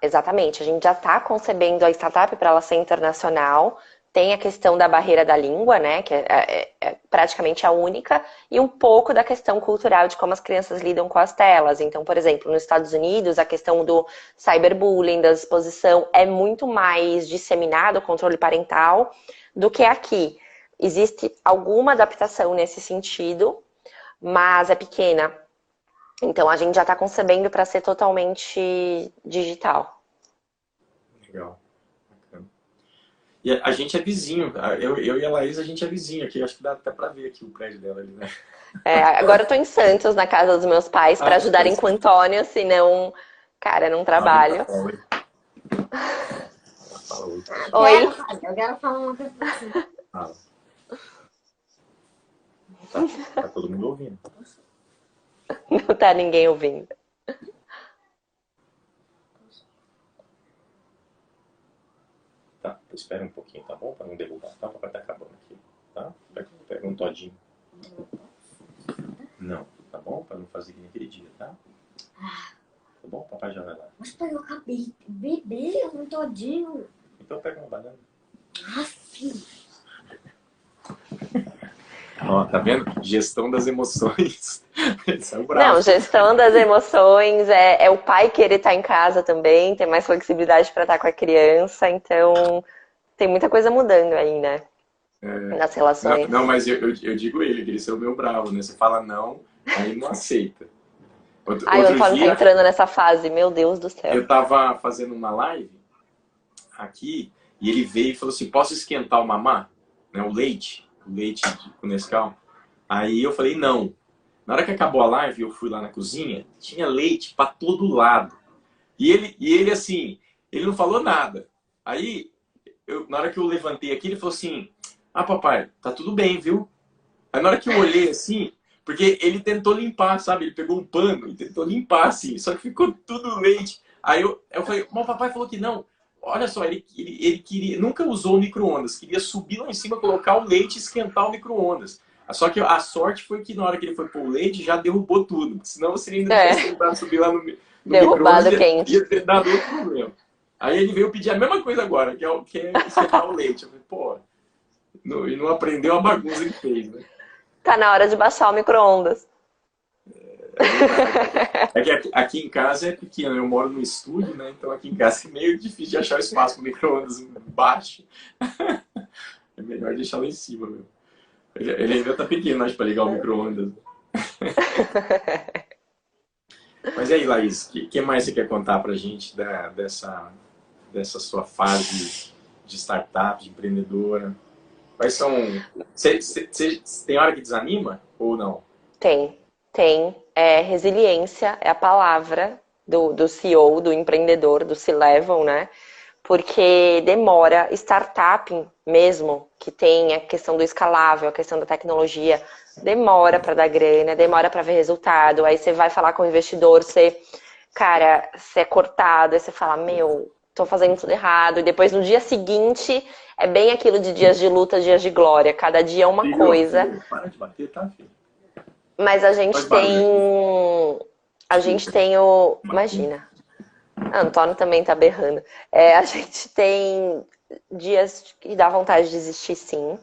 Exatamente, a gente já está concebendo a startup para ela ser internacional. Tem a questão da barreira da língua, né, que é praticamente a única, e um pouco da questão cultural de como as crianças lidam com as telas. Então, por exemplo, nos Estados Unidos, a questão do cyberbullying, da exposição, é muito mais disseminado, o controle parental, do que aqui. Existe alguma adaptação nesse sentido, mas é pequena. Então, a gente já está concebendo para ser totalmente digital. Legal. Bacana. E a gente é vizinho. Eu e a Laís, a gente é vizinho aqui. Acho que dá até pra ver aqui o prédio dela ali, né? Agora eu tô em Santos, na casa dos meus pais, para Ah, ajudarem com o Antônio, senão, cara, não trabalho. Fala oi. Oi, Eu quero falar uma coisa pra você. Fala. Tá todo mundo ouvindo. não tá ninguém ouvindo. Tá, espera um pouquinho, tá bom? Pra não derrubar. Tá, o papai tá acabando aqui. Tá? Pega um todinho. Não, tá bom? Pra não fazer que nem aquele dia, tá? Tá bom? O papai já vai lá. Mas pai, eu acabei de beber um todinho. Então pega uma banana. Ah, filho. Ó, tá vendo? Gestão das emoções. Isso é o bravo. Não, gestão das emoções, é o pai querer estar em casa também, ter mais flexibilidade para estar com a criança, então tem muita coisa mudando aí, né? Nas relações. Não, mas eu digo ele, que ele é o meu bravo, né? Você fala não, aí não aceita. Ai, o Outro Antônio tá dia, entrando nessa fase, meu Deus do céu. eu tava fazendo uma live aqui, e ele veio e falou assim, posso esquentar o mamá? Né, o leite com Nescau. Aí eu falei, não. Na hora que acabou a live, eu fui lá na cozinha, tinha leite pra todo lado. E ele assim, ele não falou nada. Aí, na hora que eu levantei aqui, ele falou assim, ah, papai, tá tudo bem, viu? Aí na hora que eu olhei assim, porque ele tentou limpar, sabe? Ele pegou um pano e tentou limpar assim, só que ficou tudo leite. Aí eu falei, mas o papai falou que não. Olha só, ele queria, nunca usou o micro-ondas, queria subir lá em cima, colocar o leite e esquentar o micro-ondas. Só que a sorte foi que na hora que ele foi pôr o leite, já derrubou tudo. Senão você ainda tivesse tentado subir lá no Derrubado micro-ondas, quente. ia ter dado outro problema. Aí ele veio pedir a mesma coisa agora, que é esquentar o leite. Eu falei, pô, e não aprendeu a bagunça que fez, né? Tá na hora de baixar o micro-ondas. É que aqui em casa é pequeno, eu moro no estúdio, né? Então aqui em casa é meio difícil de achar o espaço para o micro-ondas baixo. É melhor deixar lá em cima, meu. Ele ainda tá pequeno, acho, para ligar o micro-ondas. Mas e aí, Laís, o que mais você quer contar pra gente dessa sua fase de startup, de empreendedora? Quais são... Você tem hora que desanima ou não? Tem. Resiliência é a palavra do CEO, do empreendedor, do C-Level, né? Porque demora, startup mesmo, que tem a questão do escalável, a questão da tecnologia, demora para dar grana, demora para ver resultado. Aí você vai falar com o investidor, você é cortado, aí você fala, meu, tô fazendo tudo errado. E depois no dia seguinte, é bem aquilo de dias de luta, dias de glória. Cada dia é uma coisa. Filho, para de bater, tá, filho? Mas a gente tem. A gente tem o. Imagina. Antônio também tá berrando. A gente tem dias que dá vontade de desistir, sim.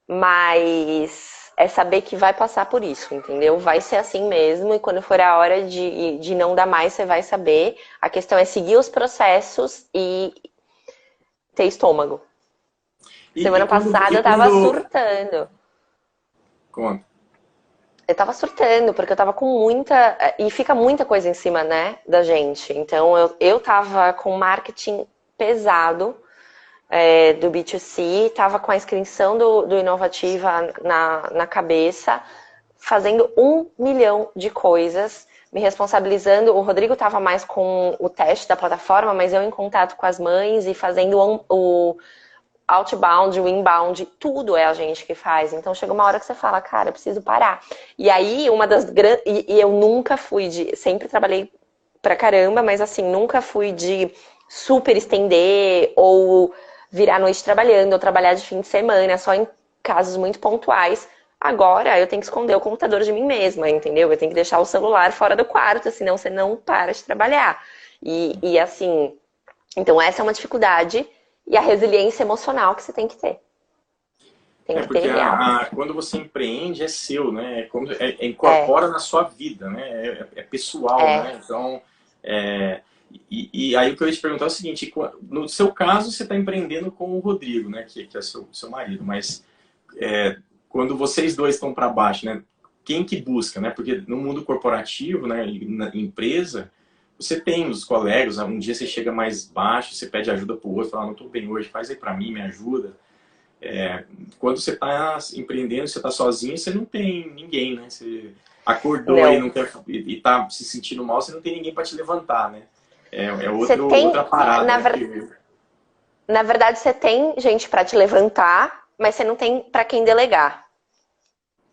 Mas é saber que vai passar por isso, entendeu? Vai ser assim mesmo. E quando for a hora de não dar mais, você vai saber. A questão é seguir os processos e ter estômago. Semana passada eu tava surtando. Conta. Eu tava surtando, porque eu tava com muita... E fica muita coisa em cima, né, da gente. Então, eu tava com marketing pesado do B2C, tava com a inscrição do Inovativa na cabeça, fazendo 1 milhão de coisas, me responsabilizando. O Rodrigo tava mais com o teste da plataforma, mas eu em contato com as mães e fazendo o outbound, o inbound, tudo é a gente que faz. Então chega uma hora que você fala, cara, eu preciso parar. E aí, uma das grandes... E eu nunca fui de... Sempre trabalhei pra caramba, mas assim, nunca fui de super estender ou virar a noite trabalhando, ou trabalhar de fim de semana, só em casos muito pontuais. Agora eu tenho que esconder o computador de mim mesma, entendeu? Eu tenho que deixar o celular fora do quarto, senão você não para de trabalhar. E assim, então essa é uma dificuldade e a resiliência emocional que você tem que ter. Tem que Porque ter real. quando você empreende é seu, né? É, Incorpora na sua vida, né? É pessoal, é. né? Então, e aí o que eu ia te perguntar é o seguinte, no seu caso você está empreendendo com o Rodrigo, né? Que é seu marido, mas quando vocês dois estão para baixo, né? Quem que busca, né? Porque no mundo corporativo, né? Na empresa, você tem os colegas, um dia você chega mais baixo, você pede ajuda para o outro, fala, não estou bem hoje, faz aí para mim, me ajuda. Quando você está empreendendo, você está sozinho, você não tem ninguém, né? Você acordou e Não. não quer e está se sentindo mal, você não tem ninguém para te levantar, né? Você tem, outra parada, na, né? na verdade, você tem gente para te levantar, mas você não tem para quem delegar.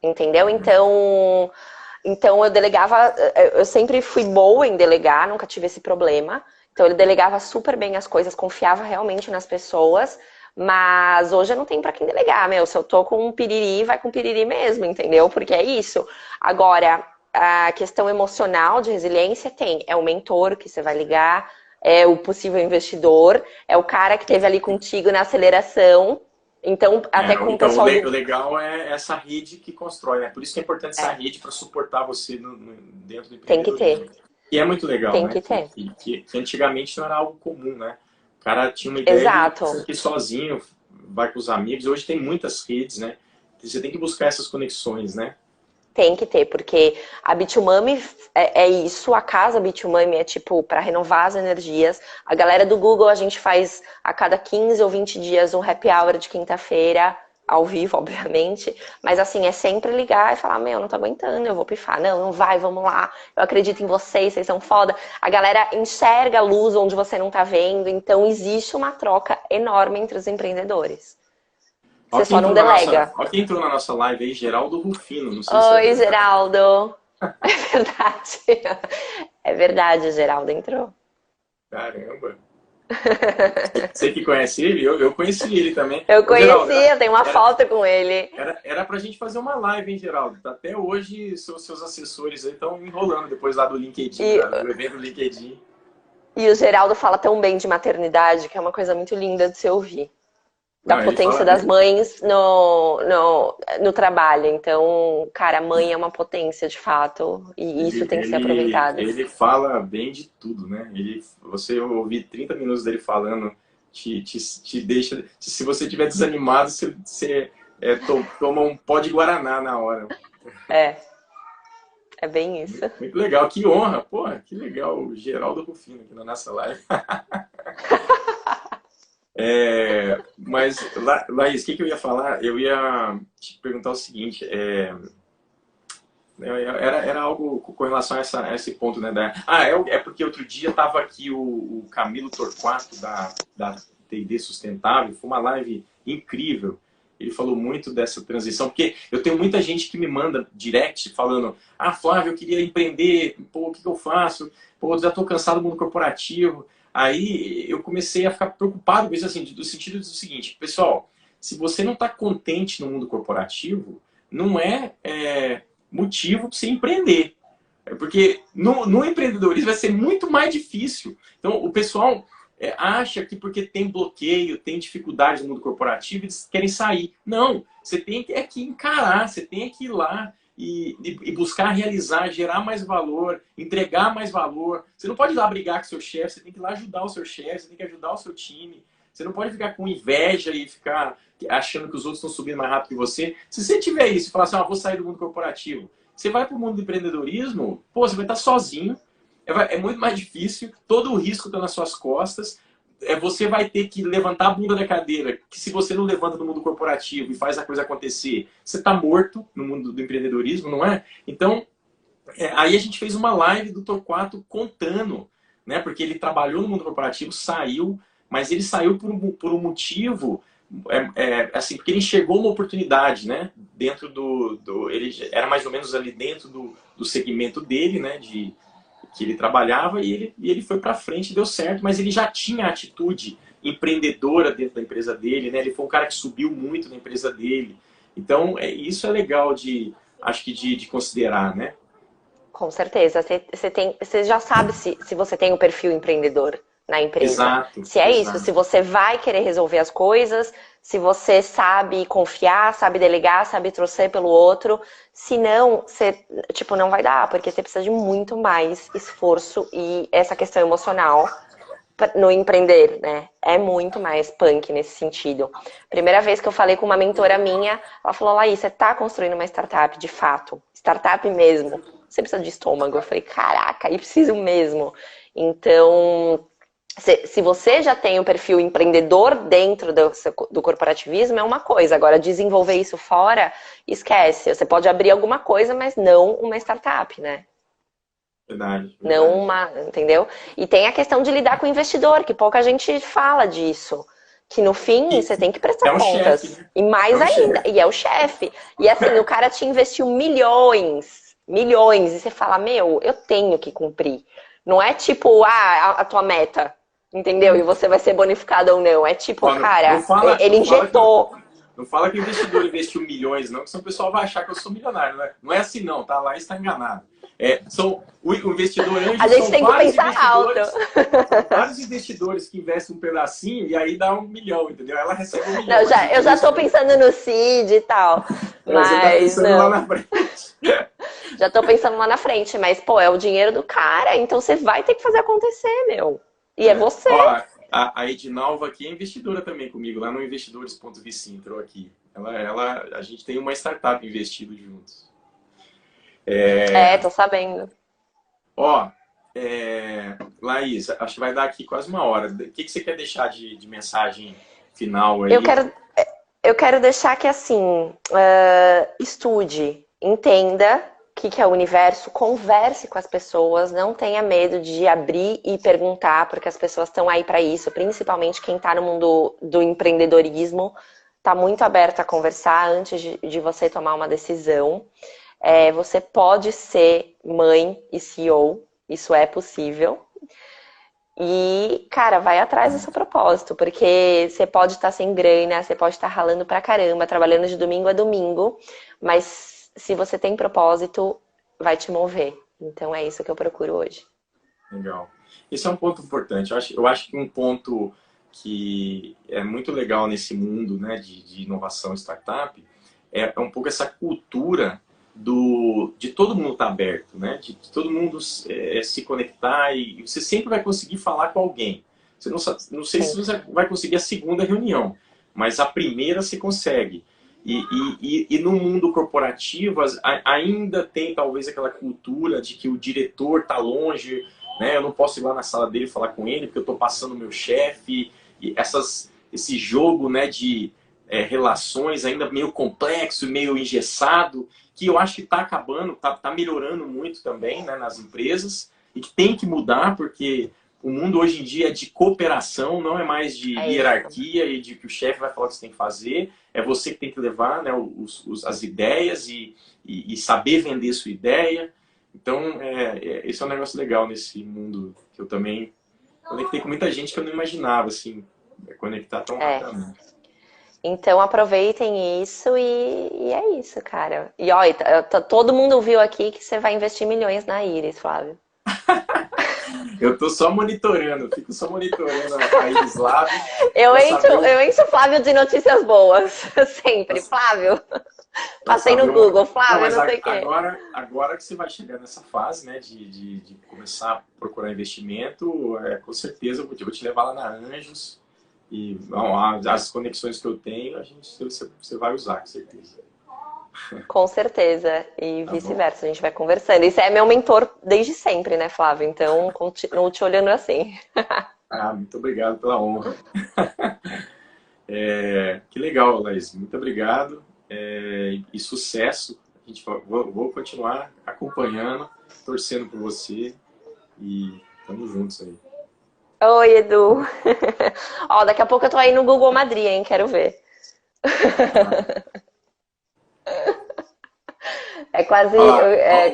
Entendeu? Então eu delegava, eu sempre fui boa em delegar, nunca tive esse problema. Então ele delegava super bem as coisas, confiava realmente nas pessoas, mas hoje eu não tenho pra quem delegar, meu. Se eu tô com um piriri, vai com piriri mesmo, entendeu? Porque é isso. Agora, a questão emocional de resiliência tem, é o mentor que você vai ligar, é o possível investidor, é o cara que esteve ali contigo na aceleração. Então, até com o Então, pessoal o do. legal é essa rede que constrói, né? Por isso que é importante essa É, rede para suportar você dentro do tem que empreendedorismo. ter, E é muito legal, tem né? que ter. Que antigamente não era algo comum, né? O cara tinha uma ideia, ele Exato. pensa aqui sozinho, vai com os amigos. Hoje tem muitas redes, né? Você tem que buscar essas conexões, né? Tem que ter, porque a Bitumami é isso, a casa Bitumami é tipo para renovar as energias. A galera do Google a gente faz a cada 15 ou 20 dias um happy hour de quinta-feira, ao vivo, obviamente. Mas assim, é sempre ligar e falar, meu, não tô aguentando, eu vou pifar. Não, não vai, vamos lá. Eu acredito em vocês, vocês são foda. A galera enxerga a luz onde você não tá vendo, então existe uma troca enorme entre os empreendedores. Você só não delega. Ó quem entrou na nossa live aí, Geraldo Rufino. Não sei se Oi, Geraldo. É verdade. É verdade, Geraldo entrou. Caramba. Você que conhece ele? Eu conheci ele também. Eu Ô, Geraldo, conheci, eu tenho uma foto com ele. era pra gente fazer uma live, hein, Geraldo? Até hoje, seus assessores aí estão enrolando depois lá do LinkedIn, E, do evento do LinkedIn. e o Geraldo fala tão bem de maternidade, que é uma coisa muito linda de se ouvir. Da Não, ele potência fala, das mães no trabalho. Então, cara, a mãe é uma potência de fato, e isso tem que ser aproveitado. ele fala bem de tudo, né? Você ouvir 30 minutos dele falando te deixa. Se você estiver desanimado, você toma um pó de Guaraná na hora. É, é bem isso. Muito legal, que honra, porra, que legal, o Geraldo Rufino aqui na nossa live. Mas, Laís, o que eu ia falar? Eu ia te perguntar o seguinte, era algo com relação a esse ponto, né? É porque outro dia estava aqui o Camilo Torquato, da T&D Sustentável, foi uma live incrível. Ele falou muito dessa transição, porque eu tenho muita gente que me manda direct falando, Flávio, eu queria empreender, pô, o que eu faço? Pô, eu já estou cansado do mundo corporativo. Aí eu comecei a ficar preocupado com isso, assim, do sentido do seguinte, pessoal, se você não está contente no mundo corporativo, não é motivo para você empreender. Porque no empreendedorismo vai ser muito mais difícil. Então, o pessoal acha que porque tem bloqueio, tem dificuldades no mundo corporativo, eles querem sair. Não, você tem que encarar, você tem que ir lá e buscar realizar, gerar mais valor, entregar mais valor. Você não pode ir lá brigar com o seu chefe, você tem que ir lá ajudar o seu chefe, você tem que ajudar o seu time. Você não pode ficar com inveja e ficar achando que os outros estão subindo mais rápido que você. Se você tiver isso e falar assim, vou sair do mundo corporativo, você vai para o mundo do empreendedorismo, pô, você vai estar sozinho, é muito mais difícil, todo o risco está nas suas costas, você vai ter que levantar a bunda da cadeira, que se você não levanta no mundo corporativo e faz a coisa acontecer, você está morto no mundo do empreendedorismo, não é? Então, aí a gente fez uma live do Torquato contando, né? Porque ele trabalhou no mundo corporativo, saiu, mas ele saiu por um motivo, assim, porque ele enxergou uma oportunidade, né? Dentro ele era mais ou menos ali dentro do segmento dele, né? Que ele trabalhava e ele foi para frente, deu certo, mas ele já tinha atitude empreendedora dentro da empresa dele, né? Ele foi um cara que subiu muito na empresa dele. Então, isso é legal acho que de considerar, né? Com certeza. Você já sabe se você tem o perfil empreendedor na empresa. Exato, Se é isso, exato. se você vai querer resolver as coisas, se você sabe confiar, sabe delegar, sabe torcer pelo outro. Se não, você, tipo, não vai dar, porque você precisa de muito mais esforço e essa questão emocional no empreender, né? É muito mais punk nesse sentido. Primeira vez que eu falei com uma mentora minha, ela falou, Laís, você tá construindo uma startup de fato, startup mesmo. Você precisa de estômago. Eu falei, caraca, e preciso mesmo. Então, se você já tem o perfil empreendedor dentro do corporativismo, é uma coisa. Agora, desenvolver isso fora, esquece. Você pode abrir alguma coisa, mas não uma startup, né? Verdade, Não verdade. uma, entendeu? E tem a questão de lidar com o investidor, que pouca gente fala disso. Que no fim E você tem que prestar é o chefe, contas. né? E É mais o ainda, chefe. e é o chefe. E assim, o cara te investiu milhões, milhões, e você fala, meu, eu tenho que cumprir. Não é tipo, a tua meta, entendeu? E É. você vai ser bonificado ou não. É tipo, Ó, cara, não ele fala injetou. não fala que o investidor investiu milhões, não, que senão o pessoal vai achar que eu sou milionário. Não é assim, não, tá? Lá está enganado. O investidor A anjo gente são tem que vários pensar alto. investidores, que investem um pedacinho e aí dá 1 milhão, entendeu? Ela recebe 1 milhão, Não, mas o eu já tô investidor. pensando no seed e tal. Você tá Mas pensando lá não. na frente. Já tô pensando lá na frente, mas, pô, é o dinheiro do cara, então você vai ter que fazer acontecer, meu. E é você. Ó, a Edinalva aqui é investidora também comigo, lá no investidores.vc, entrou aqui. A gente tem uma startup investido juntos. É, tô sabendo. Ó, Laís, acho que vai dar aqui quase 1 hora. O que você quer deixar de mensagem final Eu aí? quero, eu quero deixar que, assim, estude, entenda o que é o universo, converse com as pessoas, não tenha medo de abrir e perguntar, porque as pessoas estão aí para isso, principalmente quem está no mundo do empreendedorismo, está muito aberto a conversar antes de você tomar uma decisão. Você pode ser mãe e CEO, isso é possível. E, cara, vai atrás do seu propósito, porque você pode estar sem grana, você pode estar ralando pra caramba, trabalhando de domingo a domingo, mas se você tem propósito, vai te mover. Então é isso que eu procuro hoje. Legal. Esse é um ponto importante. Eu acho que um ponto que é muito legal nesse mundo, né, de inovação startup é um pouco essa cultura de todo mundo estar aberto, né? De todo mundo se conectar e você sempre vai conseguir falar com alguém. Você não sei se Sempre. você vai conseguir a segunda reunião, mas a primeira você consegue. E no mundo corporativo ainda tem talvez aquela cultura de que o diretor está longe, né? Eu não posso ir lá na sala dele falar com ele porque eu estou passando o meu chefe. E esse jogo, né, de relações ainda meio complexo, meio engessado, que eu acho que está acabando, tá melhorando muito também, né, nas empresas, e que tem que mudar, porque o mundo hoje em dia é de cooperação, não é mais de É isso. hierarquia e de que o chefe vai falar o que você tem que fazer, é você que tem que levar, né, as ideias e saber vender sua ideia. Então, esse é um negócio legal nesse mundo que eu também conectei com muita gente que eu não imaginava, assim, conectar tão É. rapidamente. Então aproveitem isso e é isso, cara. E olha, todo mundo viu aqui que você vai investir milhões na Iris, Flávio. Eu tô só monitorando, fico só monitorando a Iris Lab Eu para encho, saber, eu encho o Flávio de notícias boas, sempre. Flávio, pra passei no saber Google, Não, Flávio, mas não sei o quê. agora que você vai chegar nessa fase, né, de começar a procurar investimento, com certeza eu vou te levar lá na Anjos e não, as conexões que eu tenho, você vai usar, com certeza. Com certeza, e Tá bom? vice-versa, a gente vai conversando. E você é meu mentor desde sempre, né, Flávio? Então, continuo te olhando assim. Ah, muito obrigado pela honra. Que legal, Laís. Muito obrigado e sucesso. Vou continuar acompanhando, torcendo por você e estamos juntos aí. Oi, Edu. Ó, daqui a pouco eu tô aí no Google Madrid, hein? Quero ver. Tá? É quase. Olha lá, ó, É,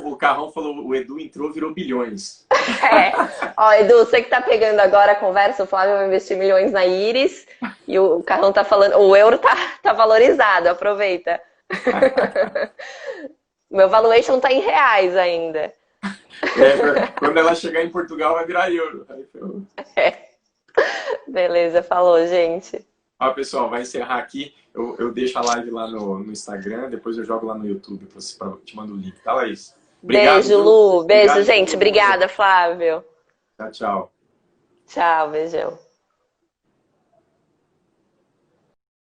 o Carrão falou, o Edu entrou, virou bilhões. é. Ó, Edu, você que tá pegando agora a conversa, o Flávio vai investir milhões na Iris e o Carrão tá falando, o euro tá valorizado, aproveita. Meu valuation tá em reais ainda. Quando ela chegar em Portugal, vai virar euro. Aí, ferrou. Beleza, falou, gente. Ó, pessoal, vai encerrar aqui. Eu deixo a live lá no Instagram, depois eu jogo lá no YouTube. Te mando o link, tá, Laís? Obrigado, Beijo, viu? Lu. Beijo, Obrigado, gente. Obrigada, Flávio. tchau, tchau. Tchau, beijão.